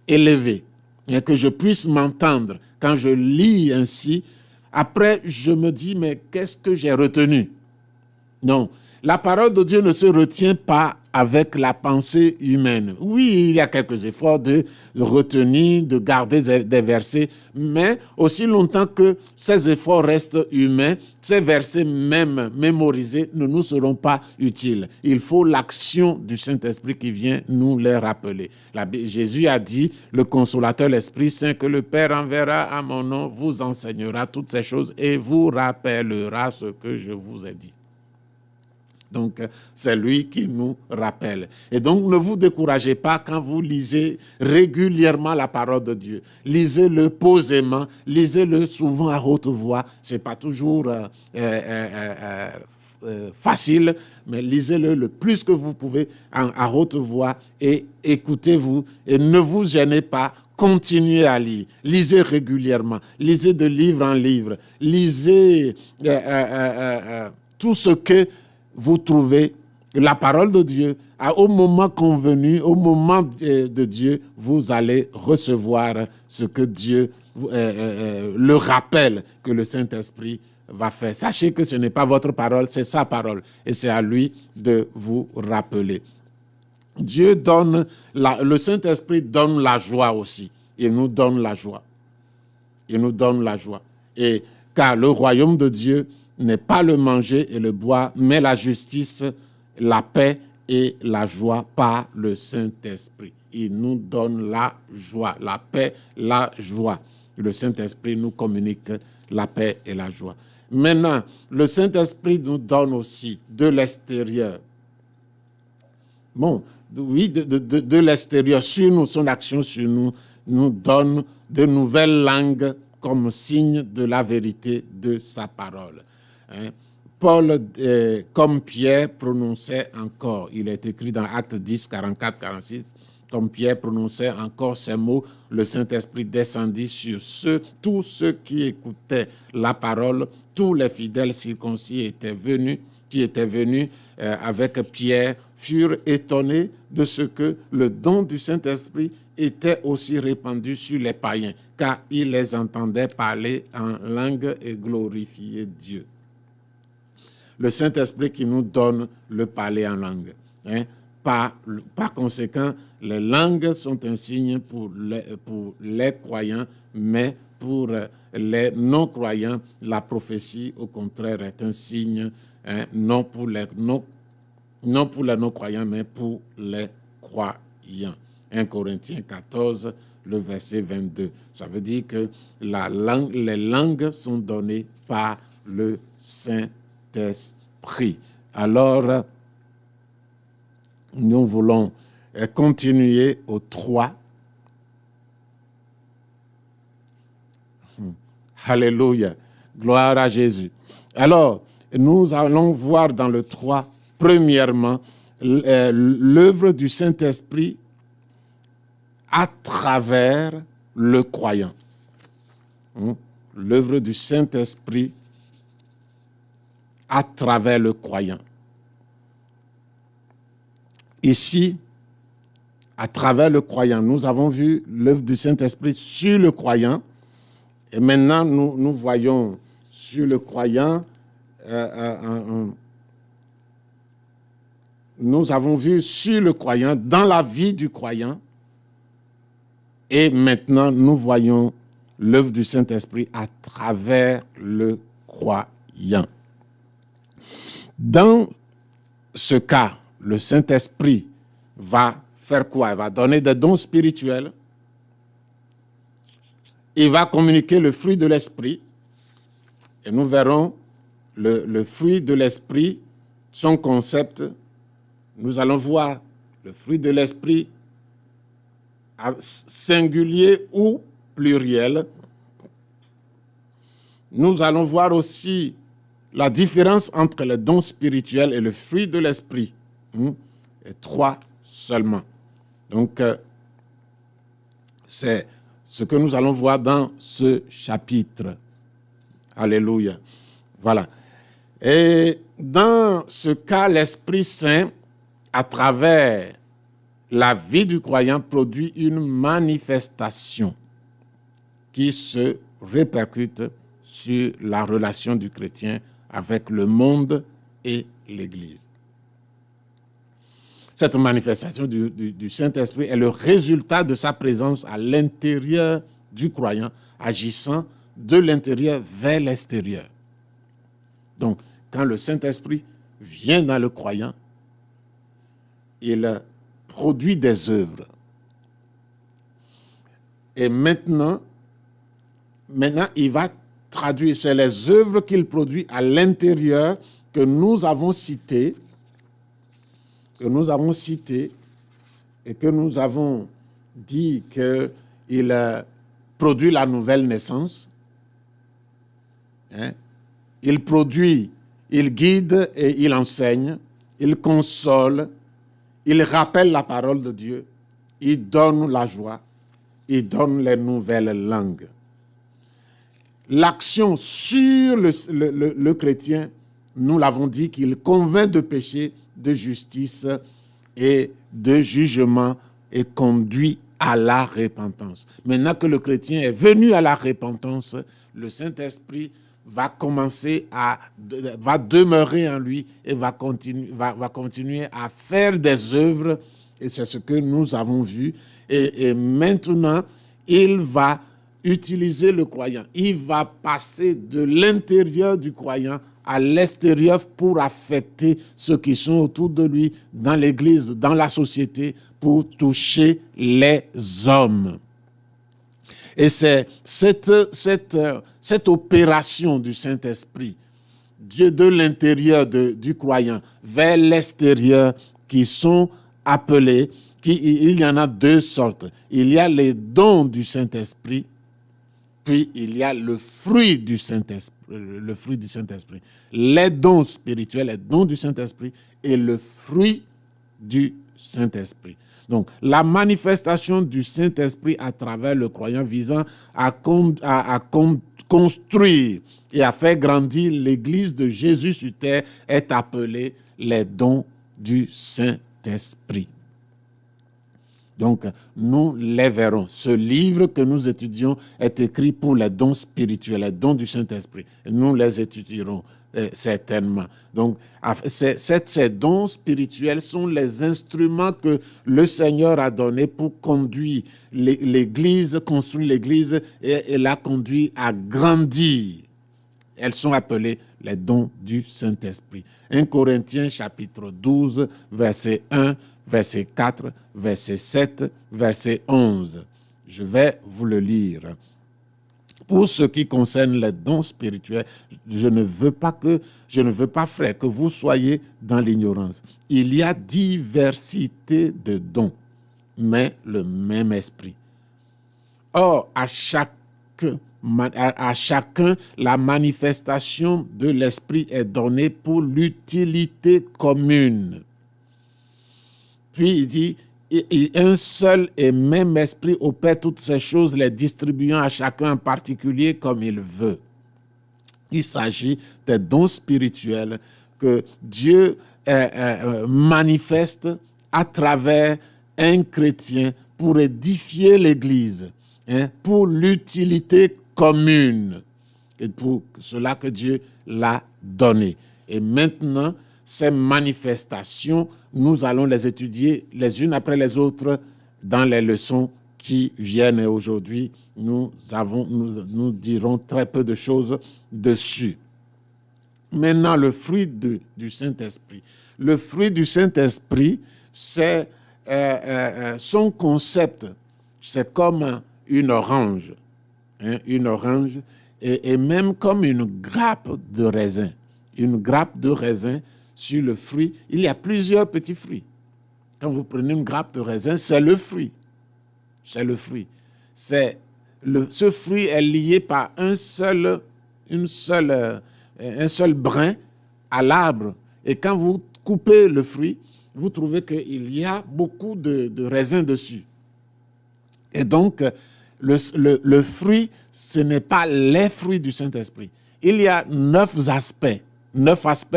élevée, et que je puisse m'entendre. Quand je lis ainsi, après je me dis, mais qu'est-ce que j'ai retenu? Non, la parole de Dieu ne se retient pas avec la pensée humaine. Oui, il y a quelques efforts de retenir, de garder des versets, mais aussi longtemps que ces efforts restent humains, ces versets même mémorisés ne nous seront pas utiles. Il faut l'action du Saint-Esprit qui vient nous les rappeler. Jésus a dit, le consolateur, l'Esprit Saint, que le Père enverra à mon nom, vous enseignera toutes ces choses et vous rappellera ce que je vous ai dit. Donc, c'est lui qui nous rappelle. Et donc, ne vous découragez pas quand vous lisez régulièrement la parole de Dieu. Lisez-le posément, lisez-le souvent à haute voix. Ce n'est pas toujours facile, mais lisez-le le plus que vous pouvez à haute voix et écoutez-vous et ne vous gênez pas. Continuez à lire. Lisez régulièrement. Lisez de livre en livre. Lisez tout ce que vous trouvez, la parole de Dieu, au moment convenu, au moment de Dieu, vous allez recevoir ce que Dieu le rappelle que le Saint-Esprit va faire. Sachez que ce n'est pas votre parole, c'est sa parole. Et c'est à lui de vous rappeler. Dieu donne, le Saint-Esprit donne la joie aussi. Il nous donne la joie. Il nous donne la joie. Et car le royaume de Dieu n'est pas le manger et le boire, mais la justice, la paix et la joie par le Saint-Esprit. Il nous donne la joie, la paix, la joie. Le Saint-Esprit nous communique la paix et la joie. Maintenant, le Saint-Esprit nous donne aussi de l'extérieur. Bon, oui, de l'extérieur, sur nous, son action sur nous, nous donne de nouvelles langues comme signe de la vérité de sa parole. Paul, comme Pierre, prononçait encore, il est écrit dans Actes 10, 44, 46, comme Pierre prononçait encore ces mots, le Saint-Esprit descendit sur tous ceux qui écoutaient la parole, tous les fidèles circoncis qui étaient venus avec Pierre, furent étonnés de ce que le don du Saint-Esprit était aussi répandu sur les païens, car ils les entendaient parler en langue et glorifier Dieu. Le Saint-Esprit qui nous donne le parler en langue. Par conséquent, les langues sont un signe pour les croyants, mais pour les non-croyants, la prophétie, au contraire, est un signe non pour les non-croyants, mais pour les croyants. 1 Corinthiens 14, le verset 22. Ça veut dire que les langues sont données par le Saint-Esprit. Alors, nous voulons continuer au 3. Alléluia. Gloire à Jésus. Alors, nous allons voir dans le 3, premièrement, l'œuvre du Saint-Esprit à travers le croyant. L'œuvre du Saint-Esprit à travers le croyant. Ici, à travers le croyant, nous avons vu l'œuvre du Saint-Esprit sur le croyant. Et maintenant, nous voyons sur le croyant, nous avons vu sur le croyant, dans la vie du croyant. Et maintenant, nous voyons l'œuvre du Saint-Esprit à travers le croyant. Dans ce cas, le Saint-Esprit va faire quoi? Il va donner des dons spirituels. Il va communiquer le fruit de l'Esprit. Et nous verrons le fruit de l'Esprit, son concept. Nous allons voir le fruit de l'Esprit singulier ou pluriel. Nous allons voir aussi la différence entre les dons spirituels et le fruit de l'Esprit. Et 3 seulement. Donc, c'est ce que nous allons voir dans ce chapitre. Alléluia. Voilà. Et dans ce cas, l'Esprit Saint, à travers la vie du croyant, produit une manifestation qui se répercute sur la relation du chrétien avec le monde et l'Église. Cette manifestation du Saint-Esprit est le résultat de sa présence à l'intérieur du croyant, agissant de l'intérieur vers l'extérieur. Donc, quand le Saint-Esprit vient dans le croyant, il produit des œuvres. Et maintenant, il va traduire, c'est les œuvres qu'il produit à l'intérieur que nous avons citées, et que nous avons dit qu'il produit la nouvelle naissance. Il produit, il guide et il enseigne, il console, il rappelle la parole de Dieu, il donne la joie, il donne les nouvelles langues. L'action sur le chrétien, nous l'avons dit, qu'il convainc de péché, de justice et de jugement et conduit à la repentance. Maintenant que le chrétien est venu à la repentance, le Saint-Esprit va demeurer en lui et va continuer à faire des œuvres, et c'est ce que nous avons vu. Et maintenant, il va utiliser le croyant. Il va passer de l'intérieur du croyant à l'extérieur pour affecter ceux qui sont autour de lui, dans l'Église, dans la société, pour toucher les hommes. Et c'est cette opération du Saint-Esprit, Dieu de l'intérieur du croyant vers l'extérieur, qui sont appelés, il y en a 2 sortes. Il y a les dons du Saint-Esprit, puis il y a le fruit du Saint-Esprit. Les dons spirituels, les dons du Saint-Esprit et le fruit du Saint-Esprit. Donc, la manifestation du Saint-Esprit à travers le croyant visant à construire et à faire grandir l'Église de Jésus sur terre est appelée les dons du Saint-Esprit. Donc, nous les verrons. Ce livre que nous étudions est écrit pour les dons spirituels, les dons du Saint-Esprit. Nous les étudierons certainement. Donc, ces dons spirituels sont les instruments que le Seigneur a donnés pour conduire l'Église, construire l'Église et la conduire à grandir. Elles sont appelées les dons du Saint-Esprit. 1 Corinthiens chapitre 12, verset 1, verset 4, verset 7, verset 11. Je vais vous le lire. Pour ce qui concerne les dons spirituels, je ne veux pas, frères, que vous soyez dans l'ignorance. Il y a diversité de dons, mais le même esprit. Or, à chacun, la manifestation de l'esprit est donnée pour l'utilité commune. Puis il dit, un seul et même esprit opère toutes ces choses, les distribuant à chacun en particulier comme il veut. Il s'agit des dons spirituels que Dieu manifeste à travers un chrétien pour édifier l'Église, pour l'utilité commune. Et pour cela que Dieu l'a donné. Et maintenant, ces manifestations, nous allons les étudier les unes après les autres dans les leçons qui viennent. Et aujourd'hui, nous dirons très peu de choses dessus. Maintenant, le fruit du Saint-Esprit. Le fruit du Saint-Esprit, c'est son concept. C'est comme une orange. Une orange et même comme une grappe de raisin. Une grappe de raisin sur le fruit. Il y a plusieurs petits fruits. Quand vous prenez une grappe de raisin, c'est le fruit. C'est le fruit. Ce fruit est lié par un seul brin à l'arbre. Et quand vous coupez le fruit, vous trouvez qu'il y a beaucoup de raisins dessus. Et donc, le fruit, ce n'est pas les fruits du Saint-Esprit. Il y a 9 aspects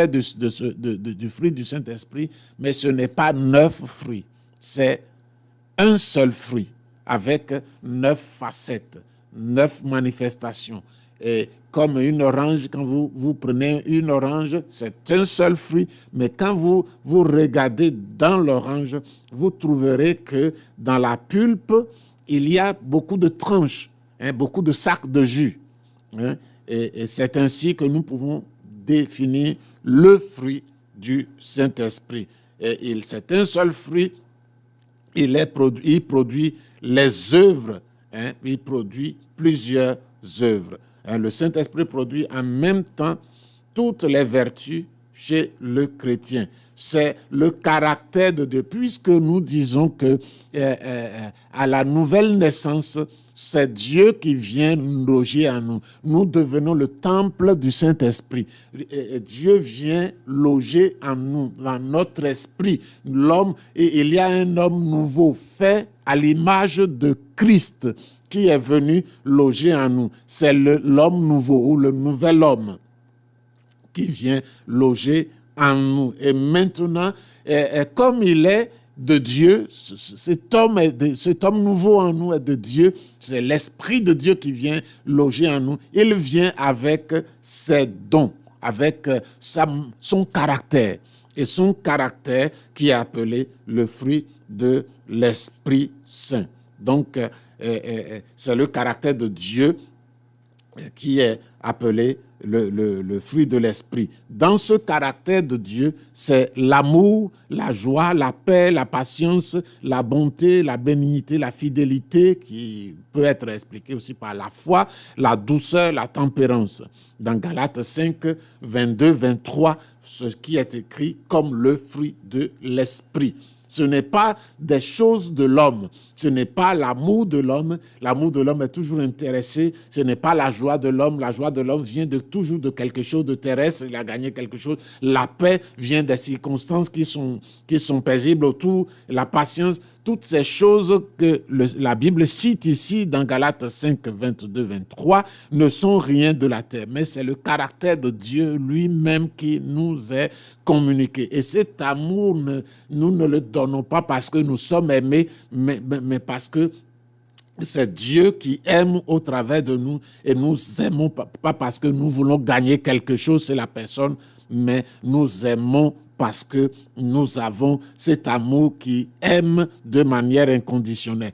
du fruit du Saint-Esprit, mais ce n'est pas 9 fruits. C'est un seul fruit avec 9 facettes, 9 manifestations. Et comme une orange, quand vous prenez une orange, c'est un seul fruit, mais quand vous regardez dans l'orange, vous trouverez que dans la pulpe, il y a beaucoup de tranches, beaucoup de sacs de jus. Et c'est ainsi que nous pouvons définir le fruit du Saint-Esprit. Et c'est un seul fruit, il produit les œuvres, il produit plusieurs œuvres. Le Saint-Esprit produit en même temps toutes les vertus chez le chrétien. C'est le caractère de Dieu, puisque nous disons que à la nouvelle naissance, c'est Dieu qui vient loger en nous. Nous devenons le temple du Saint-Esprit. Dieu vient loger en nous, dans notre esprit. Il y a un homme nouveau fait à l'image de Christ qui est venu loger en nous. C'est l'homme nouveau ou le nouvel homme qui vient loger en nous. Et maintenant, comme il est de Dieu, cet homme nouveau en nous est de Dieu, c'est l'Esprit de Dieu qui vient loger en nous. Il vient avec ses dons, avec son caractère. Et son caractère qui est appelé le fruit de l'Esprit Saint. Donc, c'est le caractère de Dieu qui est appelé le fruit de l'esprit. Dans ce caractère de Dieu, c'est l'amour, la joie, la paix, la patience, la bonté, la bénignité, la fidélité, qui peut être expliquée aussi par la foi, la douceur, la tempérance. Dans Galates 5, 22, 23, ce qui est écrit comme le fruit de l'esprit. Ce n'est pas des choses de l'homme. Ce n'est pas l'amour de l'homme. L'amour de l'homme est toujours intéressé. Ce n'est pas la joie de l'homme. La joie de l'homme vient toujours de quelque chose de terrestre. Il a gagné quelque chose. La paix vient des circonstances qui sont paisibles autour. La patience, toutes ces choses que la Bible cite ici dans Galates 5, 22, 23 ne sont rien de la terre. Mais c'est le caractère de Dieu lui-même qui nous est communiqué. Et cet amour, nous ne le donnons pas parce que nous sommes aimés, mais parce que c'est Dieu qui aime au travers de nous et nous aimons pas parce que nous voulons gagner quelque chose, c'est la personne, mais nous aimons parce que nous avons cet amour qui aime de manière inconditionnelle.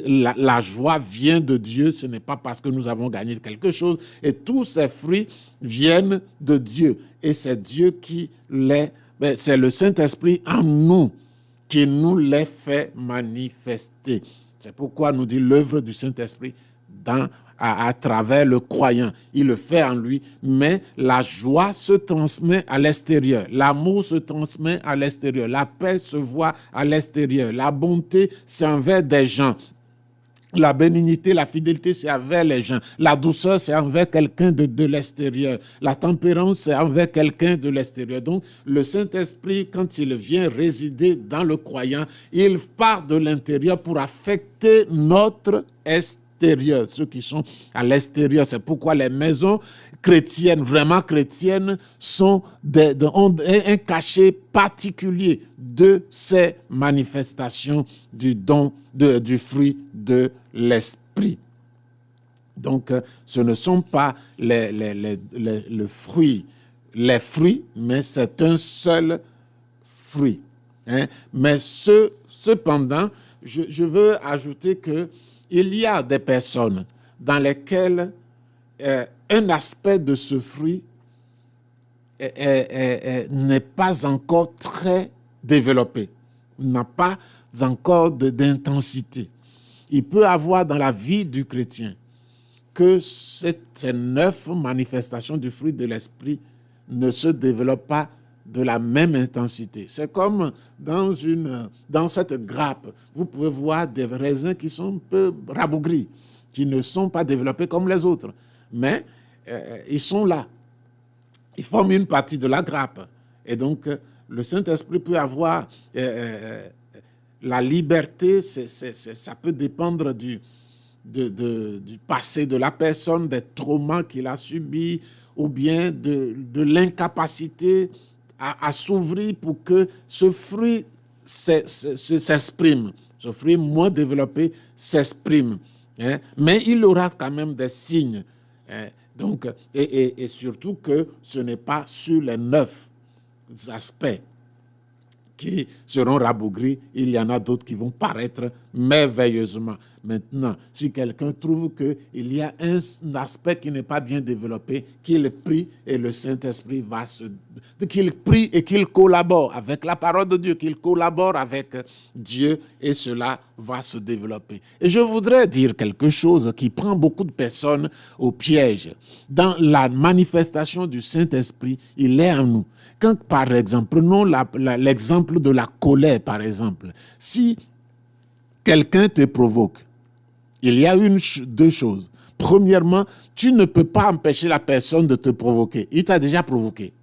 La joie vient de Dieu, ce n'est pas parce que nous avons gagné quelque chose. Et tous ces fruits viennent de Dieu. Et c'est Dieu qui c'est le Saint-Esprit en nous qui nous les fait manifester. C'est pourquoi nous dit l'œuvre du Saint-Esprit à travers le croyant. Il le fait en lui, mais la joie se transmet à l'extérieur. L'amour se transmet à l'extérieur. La paix se voit à l'extérieur. La bonté, c'est envers des gens. La bénignité, la fidélité, c'est envers les gens. La douceur, c'est envers quelqu'un de l'extérieur. La tempérance, c'est envers quelqu'un de l'extérieur. Donc, le Saint-Esprit, quand il vient résider dans le croyant, il part de l'intérieur pour affecter notre extérieur. Ceux qui sont à l'extérieur, c'est pourquoi les maisons chrétiennes, vraiment chrétiennes, ont un cachet particulier de ces manifestations du don, du fruit de l'esprit. Donc, ce ne sont pas les fruits, mais c'est un seul fruit. Hein? Mais cependant, je veux ajouter qu'il y a des personnes dans lesquelles un aspect de ce fruit n'est pas encore très développé, n'a pas encore d'intensité. Il peut avoir dans la vie du chrétien que ces 9 manifestations du fruit de l'esprit ne se développent pas de la même intensité. C'est comme dans cette grappe, vous pouvez voir des raisins qui sont un peu rabougris, qui ne sont pas développés comme les autres, mais ils sont là. Ils forment une partie de la grappe. Et donc, le Saint-Esprit peut avoir la liberté, ça peut dépendre du passé de la personne, des traumas qu'il a subis, ou bien de l'incapacité à s'ouvrir pour que ce fruit s'exprime. Ce fruit moins développé s'exprime. Hein? Mais il aura quand même des signes. Hein? Donc, et surtout que ce n'est pas sur les 9 aspects qui seront rabougris, il y en a d'autres qui vont paraître merveilleusement. Maintenant, si quelqu'un trouve qu'il y a un aspect qui n'est pas bien développé, qu'il prie et le Saint-Esprit qu'il prie et qu'il collabore avec la parole de Dieu, qu'il collabore avec Dieu et cela va se développer. Et je voudrais dire quelque chose qui prend beaucoup de personnes au piège. Dans la manifestation du Saint-Esprit, il est en nous. Quand, par exemple, prenons l'exemple de la colère, par exemple. Si quelqu'un te provoque, il y a deux choses. Premièrement, tu ne peux pas empêcher la personne de te provoquer. Il t'a déjà provoqué.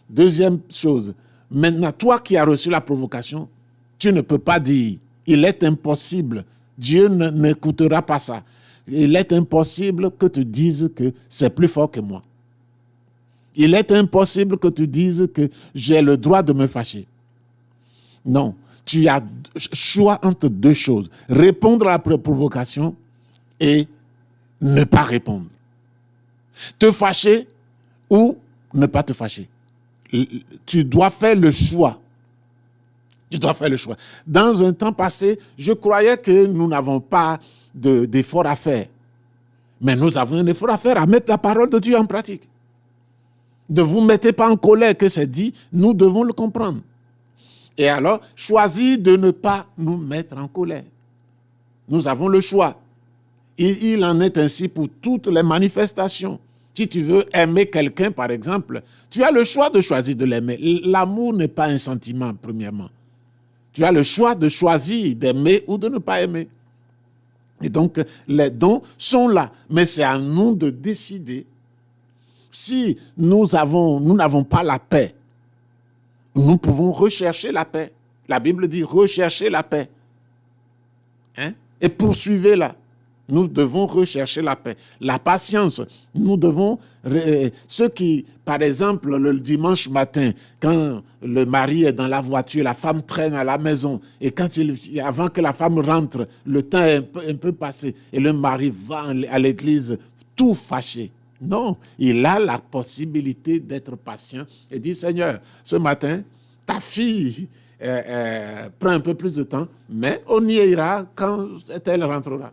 Deuxième chose, maintenant, toi qui as reçu la provocation, tu ne peux pas dire, il est impossible, Dieu n'écoutera pas ça. Il est impossible que tu dises que c'est plus fort que moi. Il est impossible que tu dises que j'ai le droit de me fâcher. Non, tu as choix entre deux choses. Répondre à la provocation et ne pas répondre. Te fâcher ou ne pas te fâcher. Tu dois faire le choix. Tu dois faire le choix. Dans un temps passé, je croyais que nous n'avons pas d'effort à faire. Mais nous avons un effort à faire, à mettre la parole de Dieu en pratique. Ne vous mettez pas en colère, que c'est dit, nous devons le comprendre. Et alors, choisis de ne pas nous mettre en colère. Nous avons le choix. Il en est ainsi pour toutes les manifestations. Si tu veux aimer quelqu'un, par exemple, tu as le choix de choisir de l'aimer. L'amour n'est pas un sentiment, premièrement. Tu as le choix de choisir d'aimer ou de ne pas aimer. Et donc, les dons sont là. Mais c'est à nous de décider. Si nous n'avons pas la paix, nous pouvons rechercher la paix. La Bible dit rechercher la paix. Hein? Et poursuivez-la. Nous devons rechercher la paix. La patience, nous devons... Ceux qui, par exemple, le dimanche matin, quand le mari est dans la voiture, la femme traîne à la maison, et avant que la femme rentre, le temps est un peu passé, et le mari va à l'église tout fâché. Non, il a la possibilité d'être patient et dit, Seigneur, ce matin, ta fille prend un peu plus de temps, mais on y ira quand elle rentrera.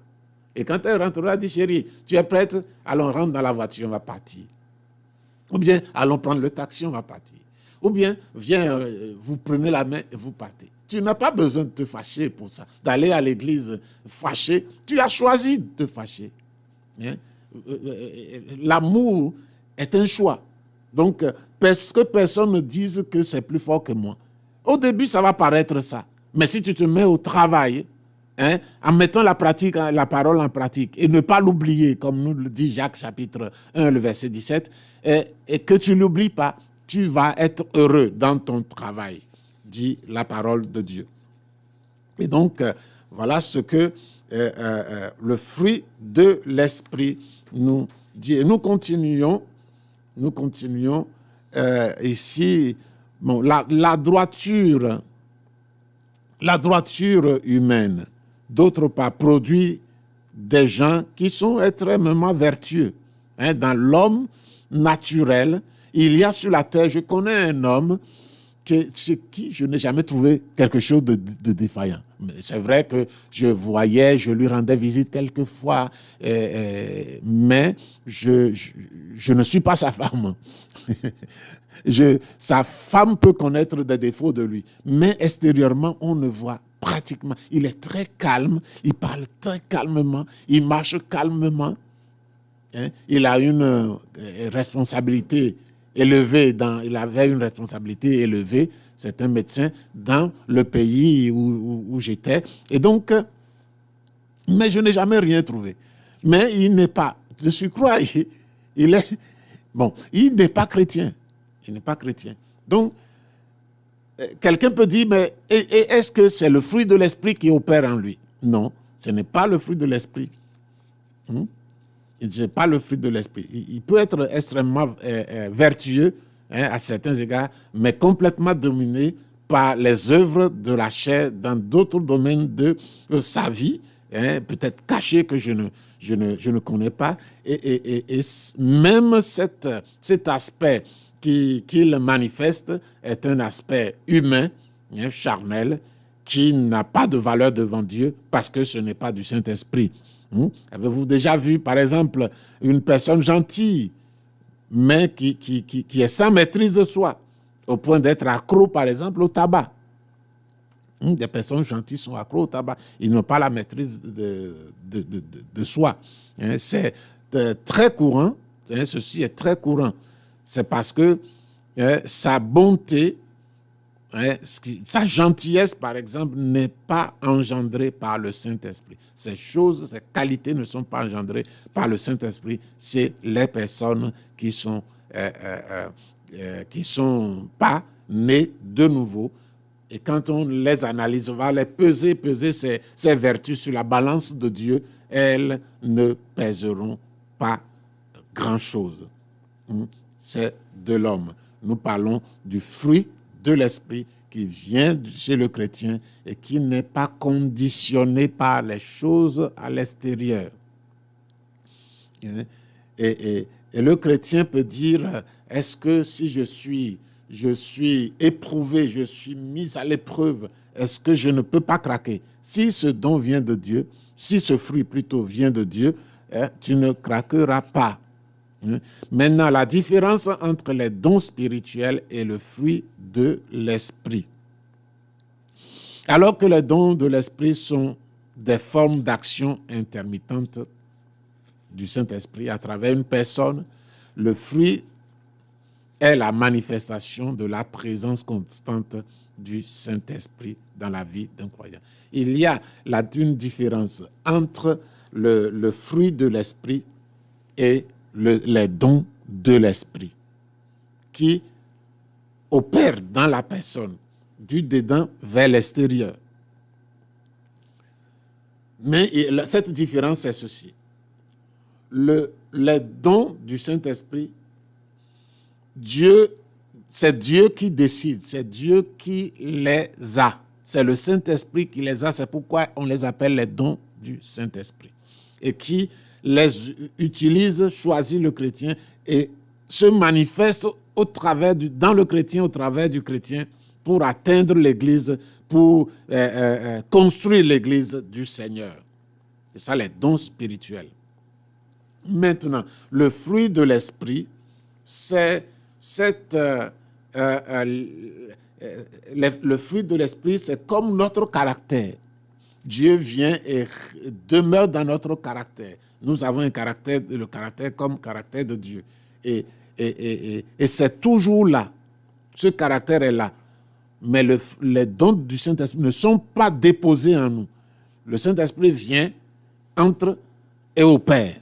Et quand elle rentrera, dit, chérie, tu es prête? Allons, rentre dans la voiture, on va partir. Ou bien, allons prendre le taxi, on va partir. Ou bien, viens, vous prenez la main et vous partez. Tu n'as pas besoin de te fâcher pour ça, d'aller à l'église fâché. Tu as choisi de te fâcher. Hein? L'amour est un choix. Donc, parce que personne ne dise que c'est plus fort que moi. Au début, ça va paraître ça. Mais si tu te mets au travail, hein, en mettant la parole en pratique, et ne pas l'oublier, comme nous le dit Jacques chapitre 1, le verset 17, et que tu ne l'oublies pas, tu vas être heureux dans ton travail, dit la parole de Dieu. Et donc, voilà ce que le fruit de l'esprit nous dit. Et nous continuons ici. Bon, la droiture humaine, d'autre part, produit des gens qui sont extrêmement vertueux. Hein, dans l'homme naturel, il y a sur la terre, je connais un homme chez qui je n'ai jamais trouvé quelque chose de défaillant. Mais c'est vrai que je lui rendais visite quelquefois, mais je ne suis pas sa femme. Sa femme peut connaître des défauts de lui, mais extérieurement, on ne voit pratiquement. Il est très calme, il parle très calmement, il marche calmement. Hein? Il a une responsabilité élevée, il avait une responsabilité élevée, c'est un médecin dans le pays où j'étais. Et donc, mais je n'ai jamais rien trouvé. Mais il n'est pas, de surcroît, il n'est pas chrétien. Il n'est pas chrétien. Donc, quelqu'un peut dire, mais est-ce que c'est le fruit de l'esprit qui opère en lui? Non, ce n'est pas le fruit de l'esprit. Ce n'est pas le fruit de l'esprit. Il peut être extrêmement vertueux, hein, à certains égards, mais complètement dominé par les œuvres de la chair dans d'autres domaines de sa vie, hein, peut-être cachés que je ne connais pas. Et même cet aspect qu'il manifeste est un aspect humain, hein, charnel, qui n'a pas de valeur devant Dieu parce que ce n'est pas du Saint-Esprit. Avez-vous déjà vu, par exemple, une personne gentille, mais qui est sans maîtrise de soi, au point d'être accro, par exemple, au tabac? Des personnes gentilles sont accros au tabac. Ils n'ont pas la maîtrise de soi. C'est très courant. Ceci est très courant. C'est parce que sa bonté, sa gentillesse, par exemple, n'est pas engendrée par le Saint-Esprit. Ces choses, ces qualités ne sont pas engendrées par le Saint-Esprit. C'est les personnes qui sont pas nées de nouveau. Et quand on les analyse, on va les peser ces vertus sur la balance de Dieu, elles ne pèseront pas grand-chose. C'est de l'homme. Nous parlons du fruit de l'esprit qui vient chez le chrétien et qui n'est pas conditionné par les choses à l'extérieur. Et le chrétien peut dire, est-ce que si je suis éprouvé, je suis mis à l'épreuve, est-ce que je ne peux pas craquer? Si ce don vient de Dieu, si ce fruit plutôt vient de Dieu, tu ne craqueras pas. Maintenant, la différence entre les dons spirituels et le fruit de l'esprit. Alors que les dons de l'esprit sont des formes d'action intermittentes du Saint-Esprit à travers une personne, le fruit est la manifestation de la présence constante du Saint-Esprit dans la vie d'un croyant. Il y a là une différence entre le fruit de l'esprit et les dons de l'esprit qui opèrent dans la personne du dedans vers l'extérieur. Mais cette différence, c'est ceci. Les dons du Saint-Esprit, c'est Dieu qui décide, c'est Dieu qui les a. C'est le Saint-Esprit qui les a, c'est pourquoi on les appelle les dons du Saint-Esprit. Et qui les utilise, choisit le chrétien et se manifeste dans le chrétien, au travers du chrétien, pour atteindre l'Église, pour construire l'Église du Seigneur. C'est ça les dons spirituels. Maintenant, le fruit de l'esprit, c'est le fruit de l'esprit, c'est comme notre caractère. Dieu vient et demeure dans notre caractère. Nous avons le caractère comme caractère de Dieu. Et c'est toujours là. Ce caractère est là. Mais les dons du Saint-Esprit ne sont pas déposés en nous. Le Saint-Esprit vient, entre et opère.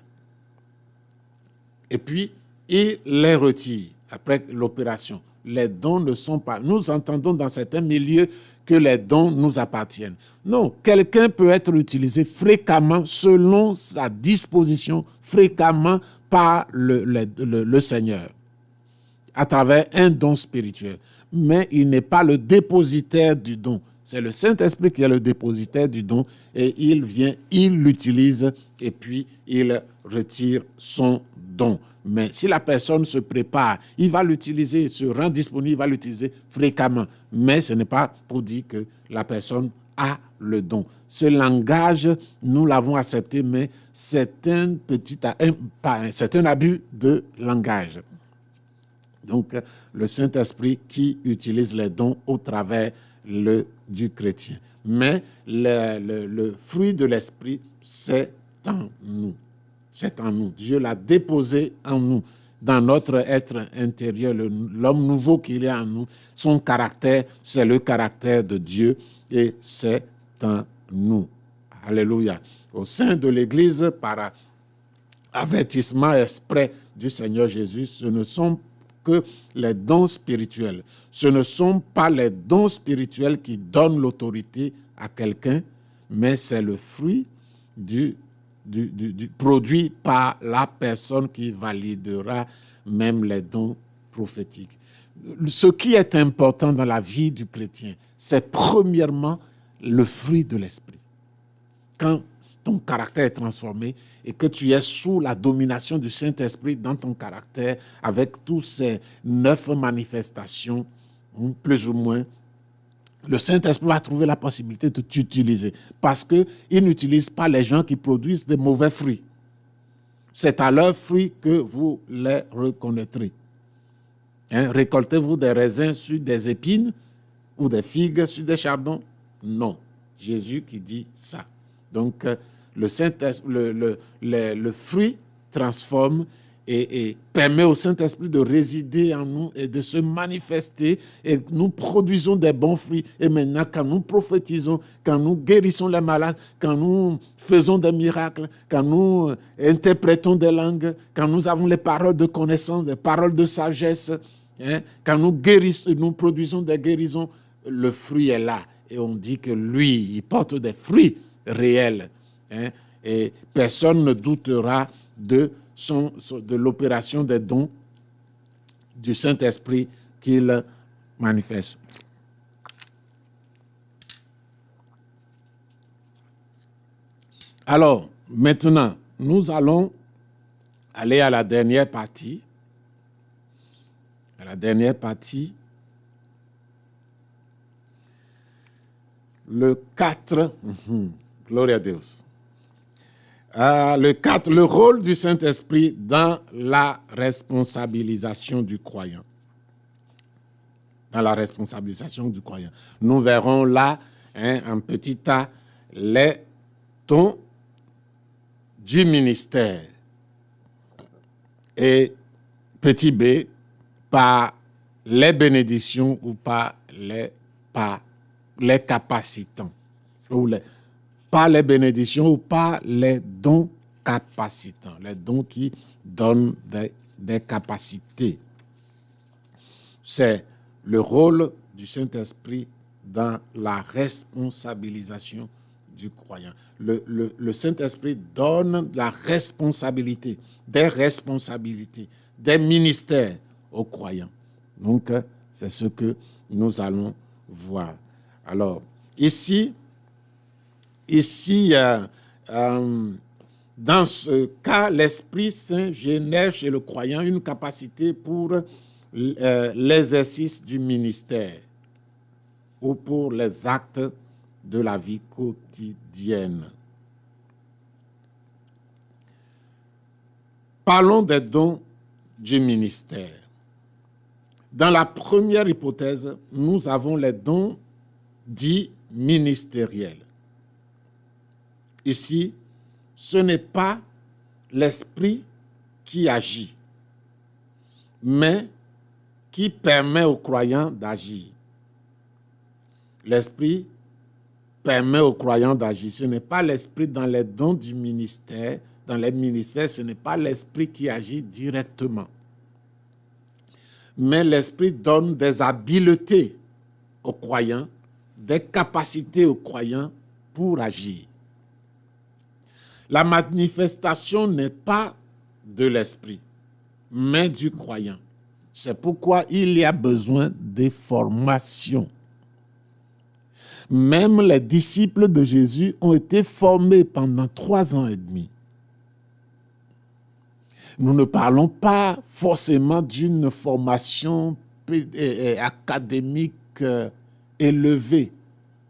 Et puis, il les retire après l'opération. Les dons ne sont pas... Nous entendons dans certains milieux que les dons nous appartiennent. Non, quelqu'un peut être utilisé fréquemment selon sa disposition, fréquemment par le Seigneur, à travers un don spirituel. Mais il n'est pas le dépositaire du don. C'est le Saint-Esprit qui est le dépositaire du don et il vient, il l'utilise et puis il retire son don. Mais si la personne se prépare, il va l'utiliser, se rend disponible, il va l'utiliser fréquemment. Mais ce n'est pas pour dire que la personne a le don. Ce langage, nous l'avons accepté, mais c'est un abus de langage. Donc, le Saint-Esprit qui utilise les dons au travers du chrétien. Mais le fruit de l'Esprit, c'est en nous. C'est en nous. Dieu l'a déposé en nous, dans notre être intérieur, l'homme nouveau qu'il y a en nous. Son caractère, c'est le caractère de Dieu et c'est en nous. Alléluia. Au sein de l'Église, par avertissement exprès du Seigneur Jésus, ce ne sont que les dons spirituels. Ce ne sont pas les dons spirituels qui donnent l'autorité à quelqu'un, mais c'est le fruit du produit par la personne qui validera même les dons prophétiques. Ce qui est important dans la vie du chrétien, c'est premièrement le fruit de l'esprit. Quand ton caractère est transformé et que tu es sous la domination du Saint-Esprit dans ton caractère, avec tous ces 9 manifestations, plus ou moins, le Saint-Esprit va trouver la possibilité de t'utiliser parce qu'il n'utilise pas les gens qui produisent des mauvais fruits. C'est à leurs fruits que vous les reconnaîtrez. Récoltez-vous des raisins sur des épines ou des figues sur des chardons? Non. Jésus qui dit ça. Donc, le Saint-Esprit, le fruit transforme et permet au Saint-Esprit de résider en nous et de se manifester. Et nous produisons des bons fruits. Et maintenant, quand nous prophétisons, quand nous guérissons les malades, quand nous faisons des miracles, quand nous interprétons des langues, quand nous avons les paroles de connaissance, des paroles de sagesse, quand nous produisons des guérisons, le fruit est là. Et on dit que lui, il porte des fruits réels. Et personne ne doutera de l'opération des dons du Saint-Esprit qu'il manifeste. Alors, maintenant, nous allons aller à la dernière partie. À la dernière partie, le 4, gloire à Dieu. Le 4, le rôle du Saint-Esprit dans la responsabilisation du croyant. Dans la responsabilisation du croyant. Nous verrons là, en petit a, les dons du ministère. Et petit b, par les bénédictions ou par les capacitants. Pas les bénédictions ou pas les dons capacitants, les dons qui donnent des capacités. C'est le rôle du Saint-Esprit dans la responsabilisation du croyant. Le Saint-Esprit donne la responsabilité, des ministères aux croyants. Donc, c'est ce que nous allons voir. Alors, ici, dans ce cas, l'Esprit Saint génère chez le croyant une capacité pour l'exercice du ministère ou pour les actes de la vie quotidienne. Parlons des dons du ministère. Dans la première hypothèse, nous avons les dons dits ministériels. Ici, ce n'est pas l'esprit qui agit, mais qui permet aux croyants d'agir. L'esprit permet aux croyants d'agir. Ce n'est pas l'esprit dans les dons du ministère. Dans les ministères, ce n'est pas l'esprit qui agit directement. Mais l'esprit donne des habiletés aux croyants, des capacités aux croyants pour agir. La manifestation n'est pas de l'esprit, mais du croyant. C'est pourquoi il y a besoin de formation. Même les disciples de Jésus ont été formés pendant 3 ans et demi. Nous ne parlons pas forcément d'une formation académique élevée,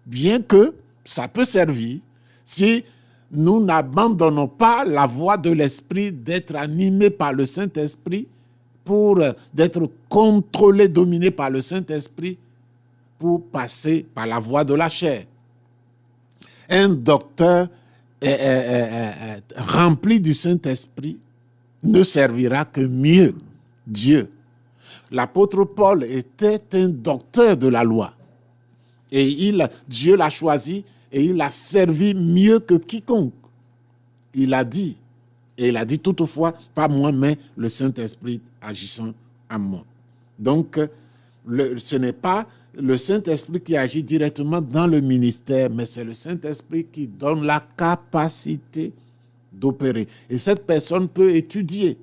bien que ça peut servir si nous n'abandonnons pas la voie de l'esprit, d'être animés par le Saint-Esprit, pour d'être contrôlés, dominés par le Saint-Esprit, pour passer par la voie de la chair. Un docteur rempli du Saint-Esprit ne servira que mieux Dieu. L'apôtre Paul était un docteur de la loi. Et Dieu l'a choisi et il a servi mieux que quiconque. Il a dit toutefois, pas moi, mais le Saint-Esprit agissant en moi. Donc, ce n'est pas le Saint-Esprit qui agit directement dans le ministère, mais c'est le Saint-Esprit qui donne la capacité d'opérer. Et cette personne peut étudier,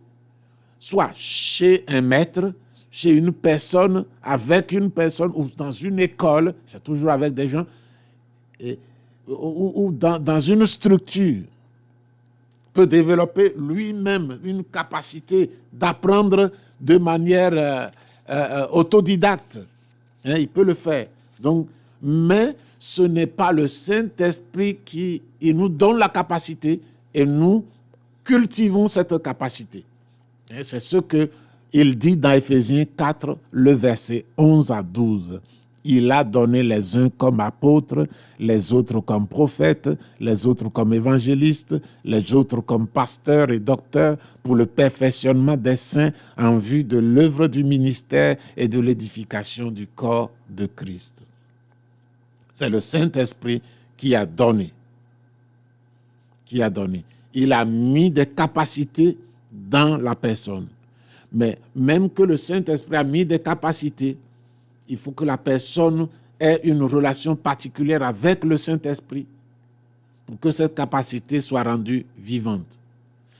soit chez un maître, chez une personne, avec une personne, ou dans une école, c'est toujours avec des gens, ou dans une structure, peut développer lui-même une capacité d'apprendre de manière autodidacte. Il peut le faire. Donc, mais ce n'est pas le Saint-Esprit qui nous donne la capacité et nous cultivons cette capacité. C'est ce qu'il dit dans Éphésiens 4, le verset 11 à 12. Il a donné les uns comme apôtres, les autres comme prophètes, les autres comme évangélistes, les autres comme pasteurs et docteurs pour le perfectionnement des saints en vue de l'œuvre du ministère et de l'édification du corps de Christ. C'est le Saint-Esprit qui a donné. Il a mis des capacités dans la personne. Mais même que le Saint-Esprit a mis des capacités, il faut que la personne ait une relation particulière avec le Saint-Esprit pour que cette capacité soit rendue vivante.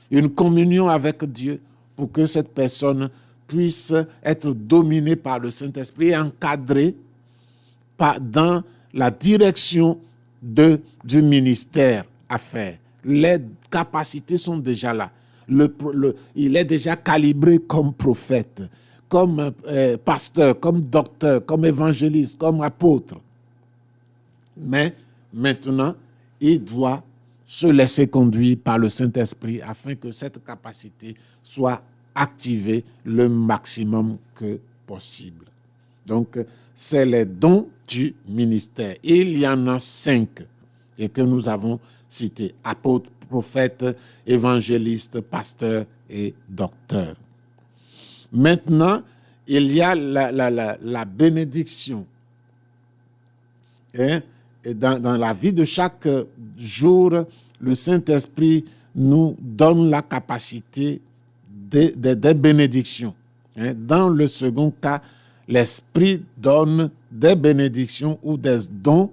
Une communion avec Dieu pour que cette personne puisse être dominée par le Saint-Esprit et encadrée dans la direction du ministère à faire. Les capacités sont déjà là. Il est déjà calibré comme prophète, comme pasteur, comme docteur, comme évangéliste, comme apôtre. Mais maintenant, il doit se laisser conduire par le Saint-Esprit afin que cette capacité soit activée le maximum que possible. Donc, c'est les dons du ministère. Il y en a 5 et que nous avons cités: apôtres, prophètes, évangélistes, pasteurs et docteurs. Maintenant, il y a la bénédiction. Et dans la vie de chaque jour, le Saint-Esprit nous donne la capacité des bénédictions. Dans le second cas, l'Esprit donne des bénédictions ou des dons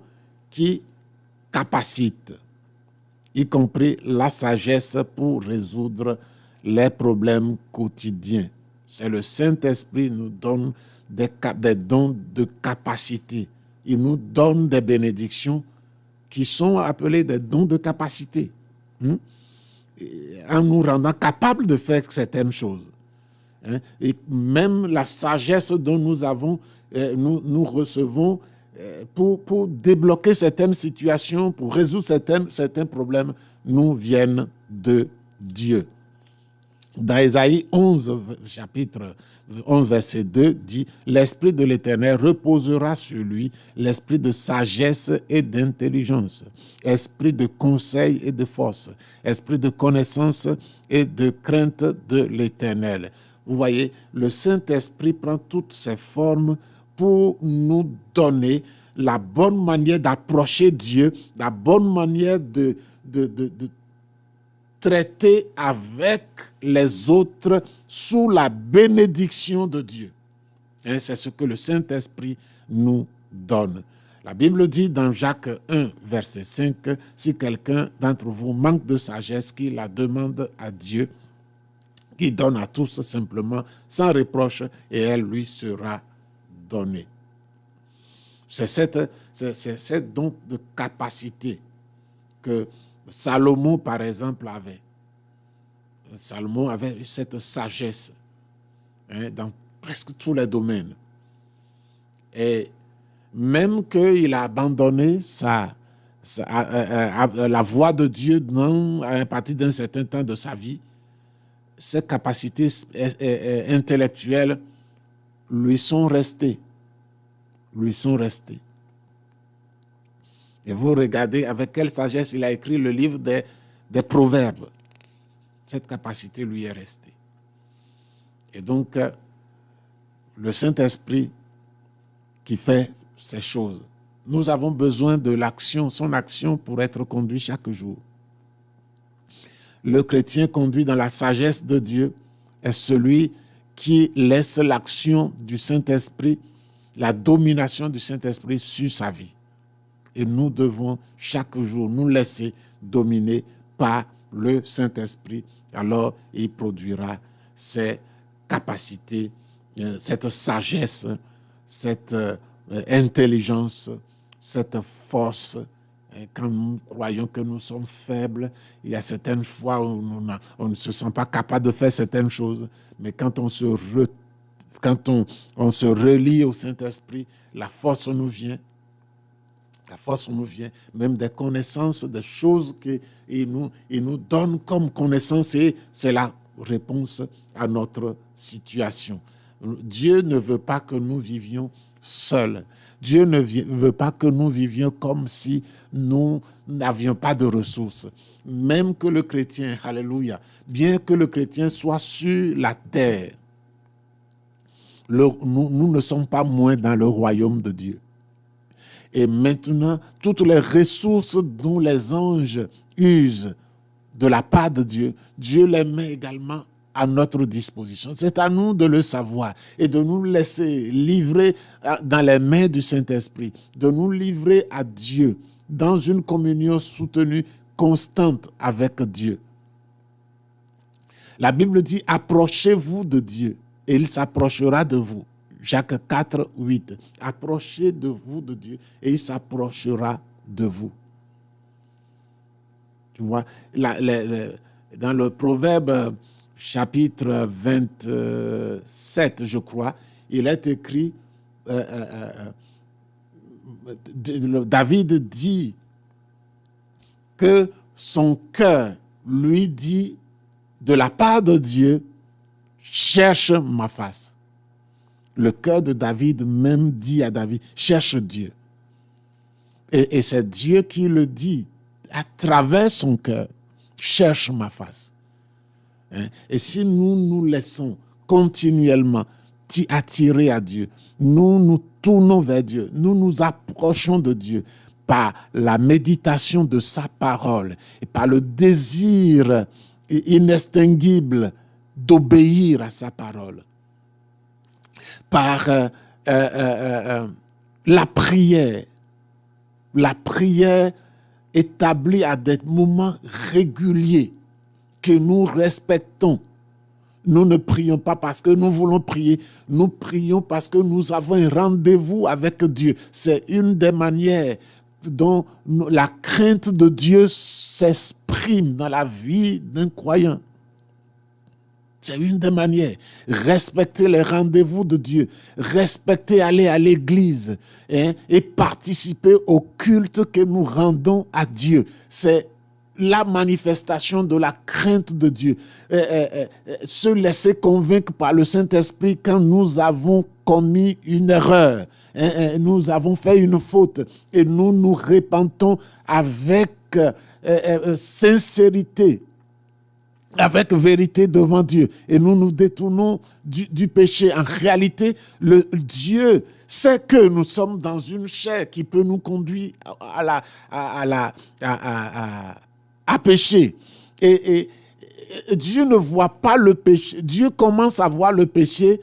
qui capacitent, y compris la sagesse pour résoudre les problèmes quotidiens. C'est le Saint-Esprit qui nous donne des dons de capacité. Il nous donne des bénédictions qui sont appelées des dons de capacité, en nous rendant capables de faire certaines choses. Et même la sagesse dont nous recevons pour débloquer certaines situations, pour résoudre certains problèmes, nous viennent de Dieu. Dans Ésaïe 11, chapitre 11, verset 2, dit « L'Esprit de l'Éternel reposera sur lui, l'esprit de sagesse et d'intelligence, esprit de conseil et de force, esprit de connaissance et de crainte de l'Éternel. » Vous voyez, le Saint-Esprit prend toutes ses formes pour nous donner la bonne manière d'approcher Dieu, la bonne manière de traiter avec les autres sous la bénédiction de Dieu. Et c'est ce que le Saint-Esprit nous donne. La Bible dit dans Jacques 1, verset 5, « Si quelqu'un d'entre vous manque de sagesse, qu'il la demande à Dieu, qui donne à tous simplement, sans reproche, et elle lui sera donnée. » C'est cette donc de capacité que Salomon, par exemple, avait. Salomon avait cette sagesse dans presque tous les domaines. Et même qu'il a abandonné la voie de Dieu à partir d'un certain temps de sa vie, ses capacités intellectuelles lui sont restées. Et vous regardez avec quelle sagesse il a écrit le livre des Proverbes. Cette capacité lui est restée. Et donc, le Saint-Esprit qui fait ces choses. Nous avons besoin de l'action, son action pour être conduit chaque jour. Le chrétien conduit dans la sagesse de Dieu est celui qui laisse l'action du Saint-Esprit, la domination du Saint-Esprit sur sa vie. Et nous devons chaque jour nous laisser dominer par le Saint-Esprit. Alors, il produira ces capacités, cette sagesse, cette intelligence, cette force. Quand nous croyons que nous sommes faibles, il y a certaines fois où on ne se sent pas capable de faire certaines choses. Mais quand on se relie au Saint-Esprit, la force nous vient. La force nous vient, même des connaissances, des choses qu'il nous donne comme connaissance, et c'est la réponse à notre situation. Dieu ne veut pas que nous vivions seuls. Dieu ne veut pas que nous vivions comme si nous n'avions pas de ressources. Même que le chrétien, alléluia, bien que le chrétien soit sur la terre, nous ne sommes pas moins dans le royaume de Dieu. Et maintenant, toutes les ressources dont les anges usent de la part de Dieu, Dieu les met également à notre disposition. C'est à nous de le savoir et de nous laisser livrer dans les mains du Saint-Esprit, de nous livrer à Dieu dans une communion soutenue, constante avec Dieu. La Bible dit « Approchez-vous de Dieu et il s'approchera de vous ». Jacques 4, 8. Approchez de vous de Dieu et il s'approchera de vous. Tu vois, dans le Proverbe chapitre 27, je crois, il est écrit, David dit que son cœur lui dit de la part de Dieu, cherche ma face. Le cœur de David même dit à David, cherche Dieu. Et c'est Dieu qui le dit à travers son cœur, cherche ma face. Et si nous nous laissons continuellement attirer à Dieu, nous tournons vers Dieu, nous nous approchons de Dieu par la méditation de sa parole et par le désir inextinguible d'obéir à sa parole, par la prière établie à des moments réguliers que nous respectons. Nous ne prions pas parce que nous voulons prier, nous prions parce que nous avons un rendez-vous avec Dieu. C'est une des manières dont la crainte de Dieu s'exprime dans la vie d'un croyant. C'est une des manières. Respecter les rendez-vous de Dieu. Respecter aller à l'église et participer au culte que nous rendons à Dieu. C'est la manifestation de la crainte de Dieu. Se laisser convaincre par le Saint-Esprit quand nous avons commis une erreur. Nous avons fait une faute et nous nous repentons avec sincérité, avec vérité devant Dieu. Et nous nous détournons du péché. En réalité, Dieu sait que nous sommes dans une chair qui peut nous conduire à pécher. Et Dieu ne voit pas le péché. Dieu commence à voir le péché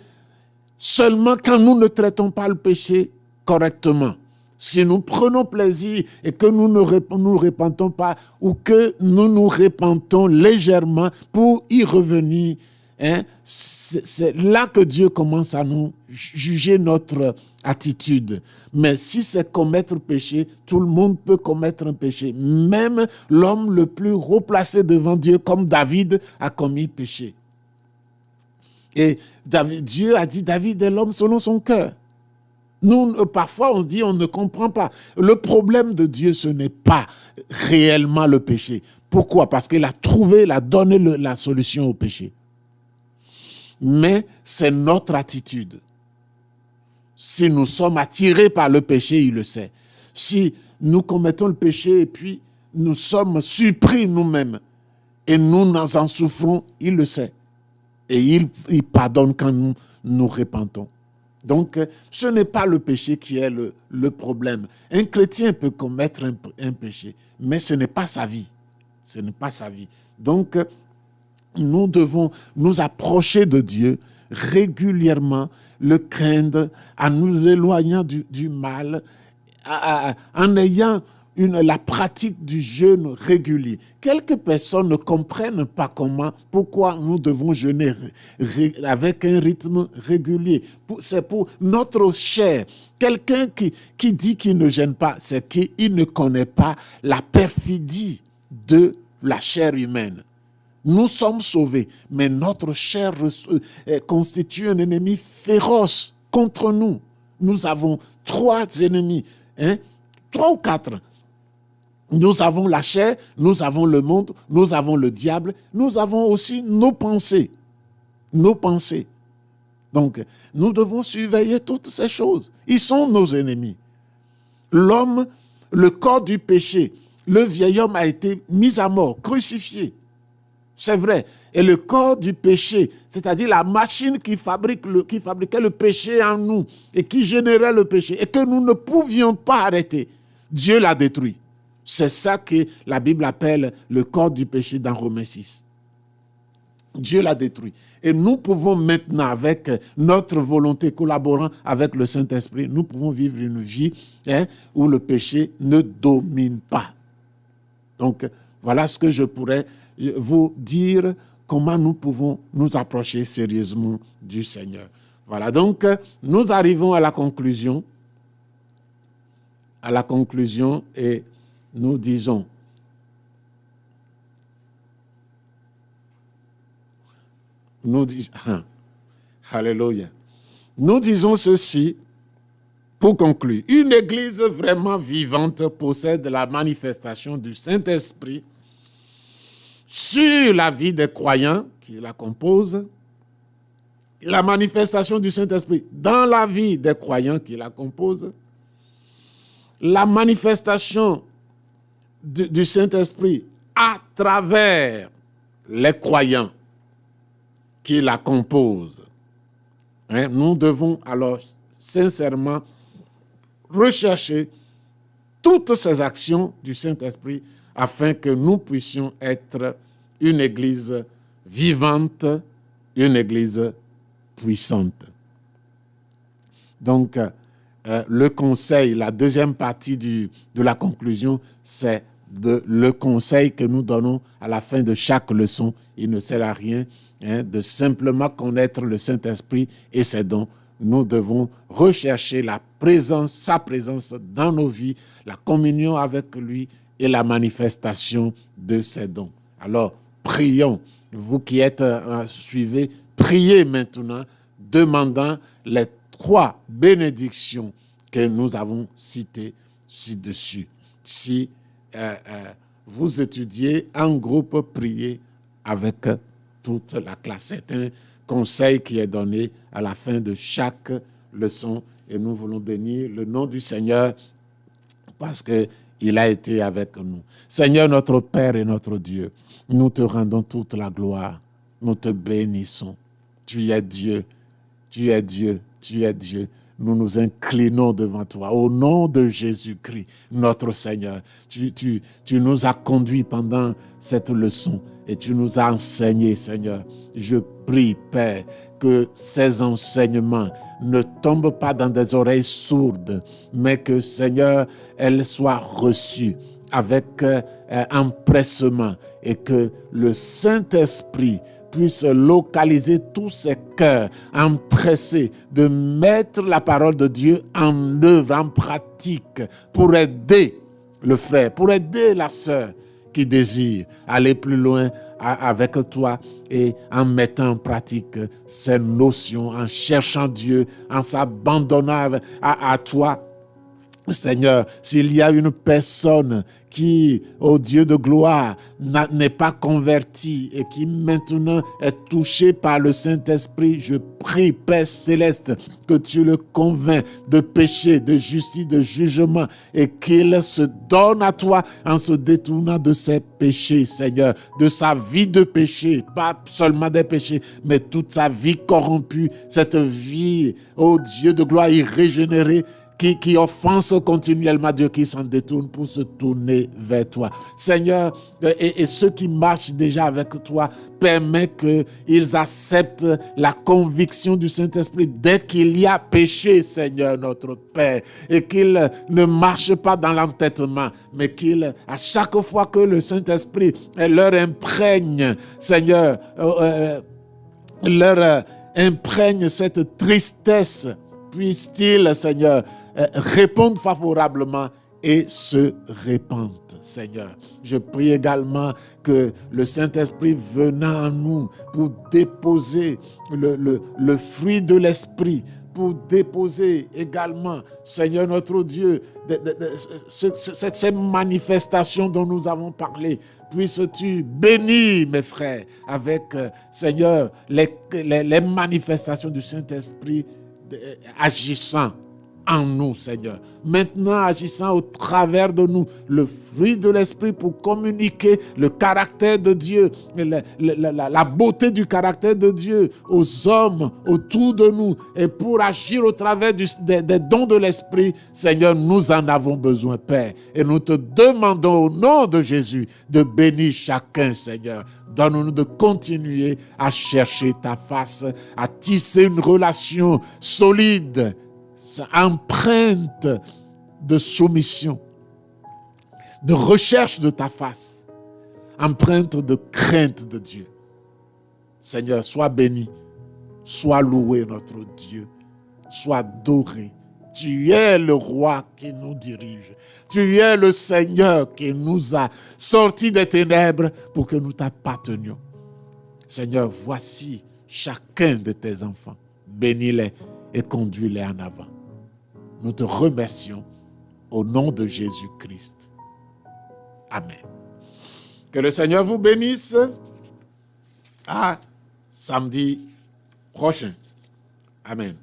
seulement quand nous ne traitons pas le péché correctement. Si nous prenons plaisir et que nous ne nous repentons pas ou que nous nous repentons légèrement pour y revenir, c'est là que Dieu commence à nous juger notre attitude. Mais si c'est commettre péché, tout le monde peut commettre un péché. Même l'homme le plus haut placé devant Dieu, comme David, a commis péché. Et Dieu a dit, David est l'homme selon son cœur. Nous, parfois, on dit, on ne comprend pas. Le problème de Dieu, ce n'est pas réellement le péché. Pourquoi? Parce qu'il a trouvé, il a donné la solution au péché. Mais c'est notre attitude. Si nous sommes attirés par le péché, il le sait. Si nous commettons le péché et puis nous sommes surpris nous-mêmes et nous en souffrons, il le sait. Et il pardonne quand nous nous repentons. Donc, ce n'est pas le péché qui est le problème. Un chrétien peut commettre un péché, mais ce n'est pas sa vie. Ce n'est pas sa vie. Donc, nous devons nous approcher de Dieu régulièrement, le craindre, en nous éloignant du mal, en ayant la pratique du jeûne régulier. Quelques personnes ne comprennent pas pourquoi nous devons jeûner avec un rythme régulier. C'est pour notre chair. Quelqu'un qui dit qu'il ne jeûne pas, c'est qu'il ne connaît pas la perfidie de la chair humaine. Nous sommes sauvés, mais notre chair constitue un ennemi féroce contre nous. Nous avons 3 ennemis, 3 ou 4. Nous avons la chair, nous avons le monde, nous avons le diable, nous avons aussi nos pensées. Nos pensées. Donc, nous devons surveiller toutes ces choses. Ils sont nos ennemis. L'homme, le corps du péché, le vieil homme a été mis à mort, crucifié. C'est vrai. Et le corps du péché, c'est-à-dire la machine qui fabriquait le péché en nous et qui générait le péché et que nous ne pouvions pas arrêter, Dieu l'a détruit. C'est ça que la Bible appelle le corps du péché dans Romains 6. Dieu l'a détruit. Et nous pouvons maintenant, avec notre volonté collaborant avec le Saint-Esprit, nous pouvons vivre une vie où le péché ne domine pas. Donc, voilà ce que je pourrais vous dire, comment nous pouvons nous approcher sérieusement du Seigneur. Voilà, donc nous arrivons à la conclusion. Et nous disons, alléluia. Nous disons ceci pour conclure. Une église vraiment vivante possède la manifestation du Saint-Esprit sur la vie des croyants qui la composent, la manifestation du Saint-Esprit dans la vie des croyants qui la composent, la manifestation du Saint-Esprit à travers les croyants qui la composent. Nous devons alors sincèrement rechercher toutes ces actions du Saint-Esprit afin que nous puissions être une église vivante, une église puissante. Donc, le conseil, la deuxième partie de la conclusion, c'est le conseil que nous donnons à la fin de chaque leçon. Il ne sert à rien de simplement connaître le Saint-Esprit et ses dons. Nous devons rechercher sa présence dans nos vies, la communion avec lui et la manifestation de ses dons. Alors, prions. Vous qui êtes suivez, priez maintenant, demandant les 3 bénédictions que nous avons citées ci-dessus. Si vous étudiez en groupe, priez avec toute la classe. C'est un conseil qui est donné à la fin de chaque leçon. Et nous voulons bénir le nom du Seigneur parce qu'il a été avec nous. Seigneur, notre Père et notre Dieu, nous te rendons toute la gloire. Nous te bénissons. Tu es Dieu, tu es Dieu, tu es Dieu. Nous nous inclinons devant toi. Au nom de Jésus-Christ, notre Seigneur, tu nous as conduits pendant cette leçon et tu nous as enseigné, Seigneur. Je prie, Père, que ces enseignements ne tombent pas dans des oreilles sourdes, mais que, Seigneur, elles soient reçues avec empressement et que le Saint-Esprit puisse localiser tous ces cœurs empressés de mettre la parole de Dieu en œuvre, en pratique, pour aider le frère, pour aider la sœur qui désire aller plus loin avec toi et en mettant en pratique ces notions, en cherchant Dieu, en s'abandonnant à toi. Seigneur, s'il y a une personne qui, au Dieu de gloire, n'est pas convertie et qui maintenant est touchée par le Saint-Esprit, je prie, Père Céleste, que tu le convaincs de péché, de justice, de jugement et qu'il se donne à toi en se détournant de ses péchés, Seigneur, de sa vie de péché, pas seulement des péchés, mais toute sa vie corrompue, cette vie, ô Dieu de gloire, irrégénérée, qui offense continuellement Dieu, qui s'en détourne pour se tourner vers toi. Seigneur, et ceux qui marchent déjà avec toi, permets qu'ils acceptent la conviction du Saint-Esprit dès qu'il y a péché, Seigneur notre Père, et qu'ils ne marchent pas dans l'entêtement, mais qu'ils, à chaque fois que le Saint-Esprit leur imprègne, Seigneur, leur imprègne cette tristesse, puisse-t-il, Seigneur, répondre favorablement et se répandre, Seigneur. Je prie également que le Saint-Esprit venant en nous pour déposer le fruit de l'Esprit, pour déposer également, Seigneur notre Dieu, ces manifestations dont nous avons parlé. Puisses-tu bénir mes frères avec, Seigneur, les manifestations du Saint-Esprit agissant en nous, Seigneur. Maintenant, agissant au travers de nous, le fruit de l'Esprit pour communiquer le caractère de Dieu, la beauté du caractère de Dieu aux hommes autour de nous et pour agir au travers des dons de l'Esprit. Seigneur, nous en avons besoin, Père. Et nous te demandons au nom de Jésus de bénir chacun, Seigneur. Donne-nous de continuer à chercher ta face, à tisser une relation solide, empreinte de soumission, de recherche de ta face, empreinte de crainte de Dieu. Seigneur, sois béni, sois loué notre Dieu, sois adoré. Tu es le roi qui nous dirige. Tu es le Seigneur qui nous a sortis des ténèbres pour que nous t'appartenions. Seigneur, voici chacun de tes enfants. Bénis-les et conduis-les en avant. Nous te remercions au nom de Jésus-Christ. Amen. Que le Seigneur vous bénisse. À samedi prochain. Amen.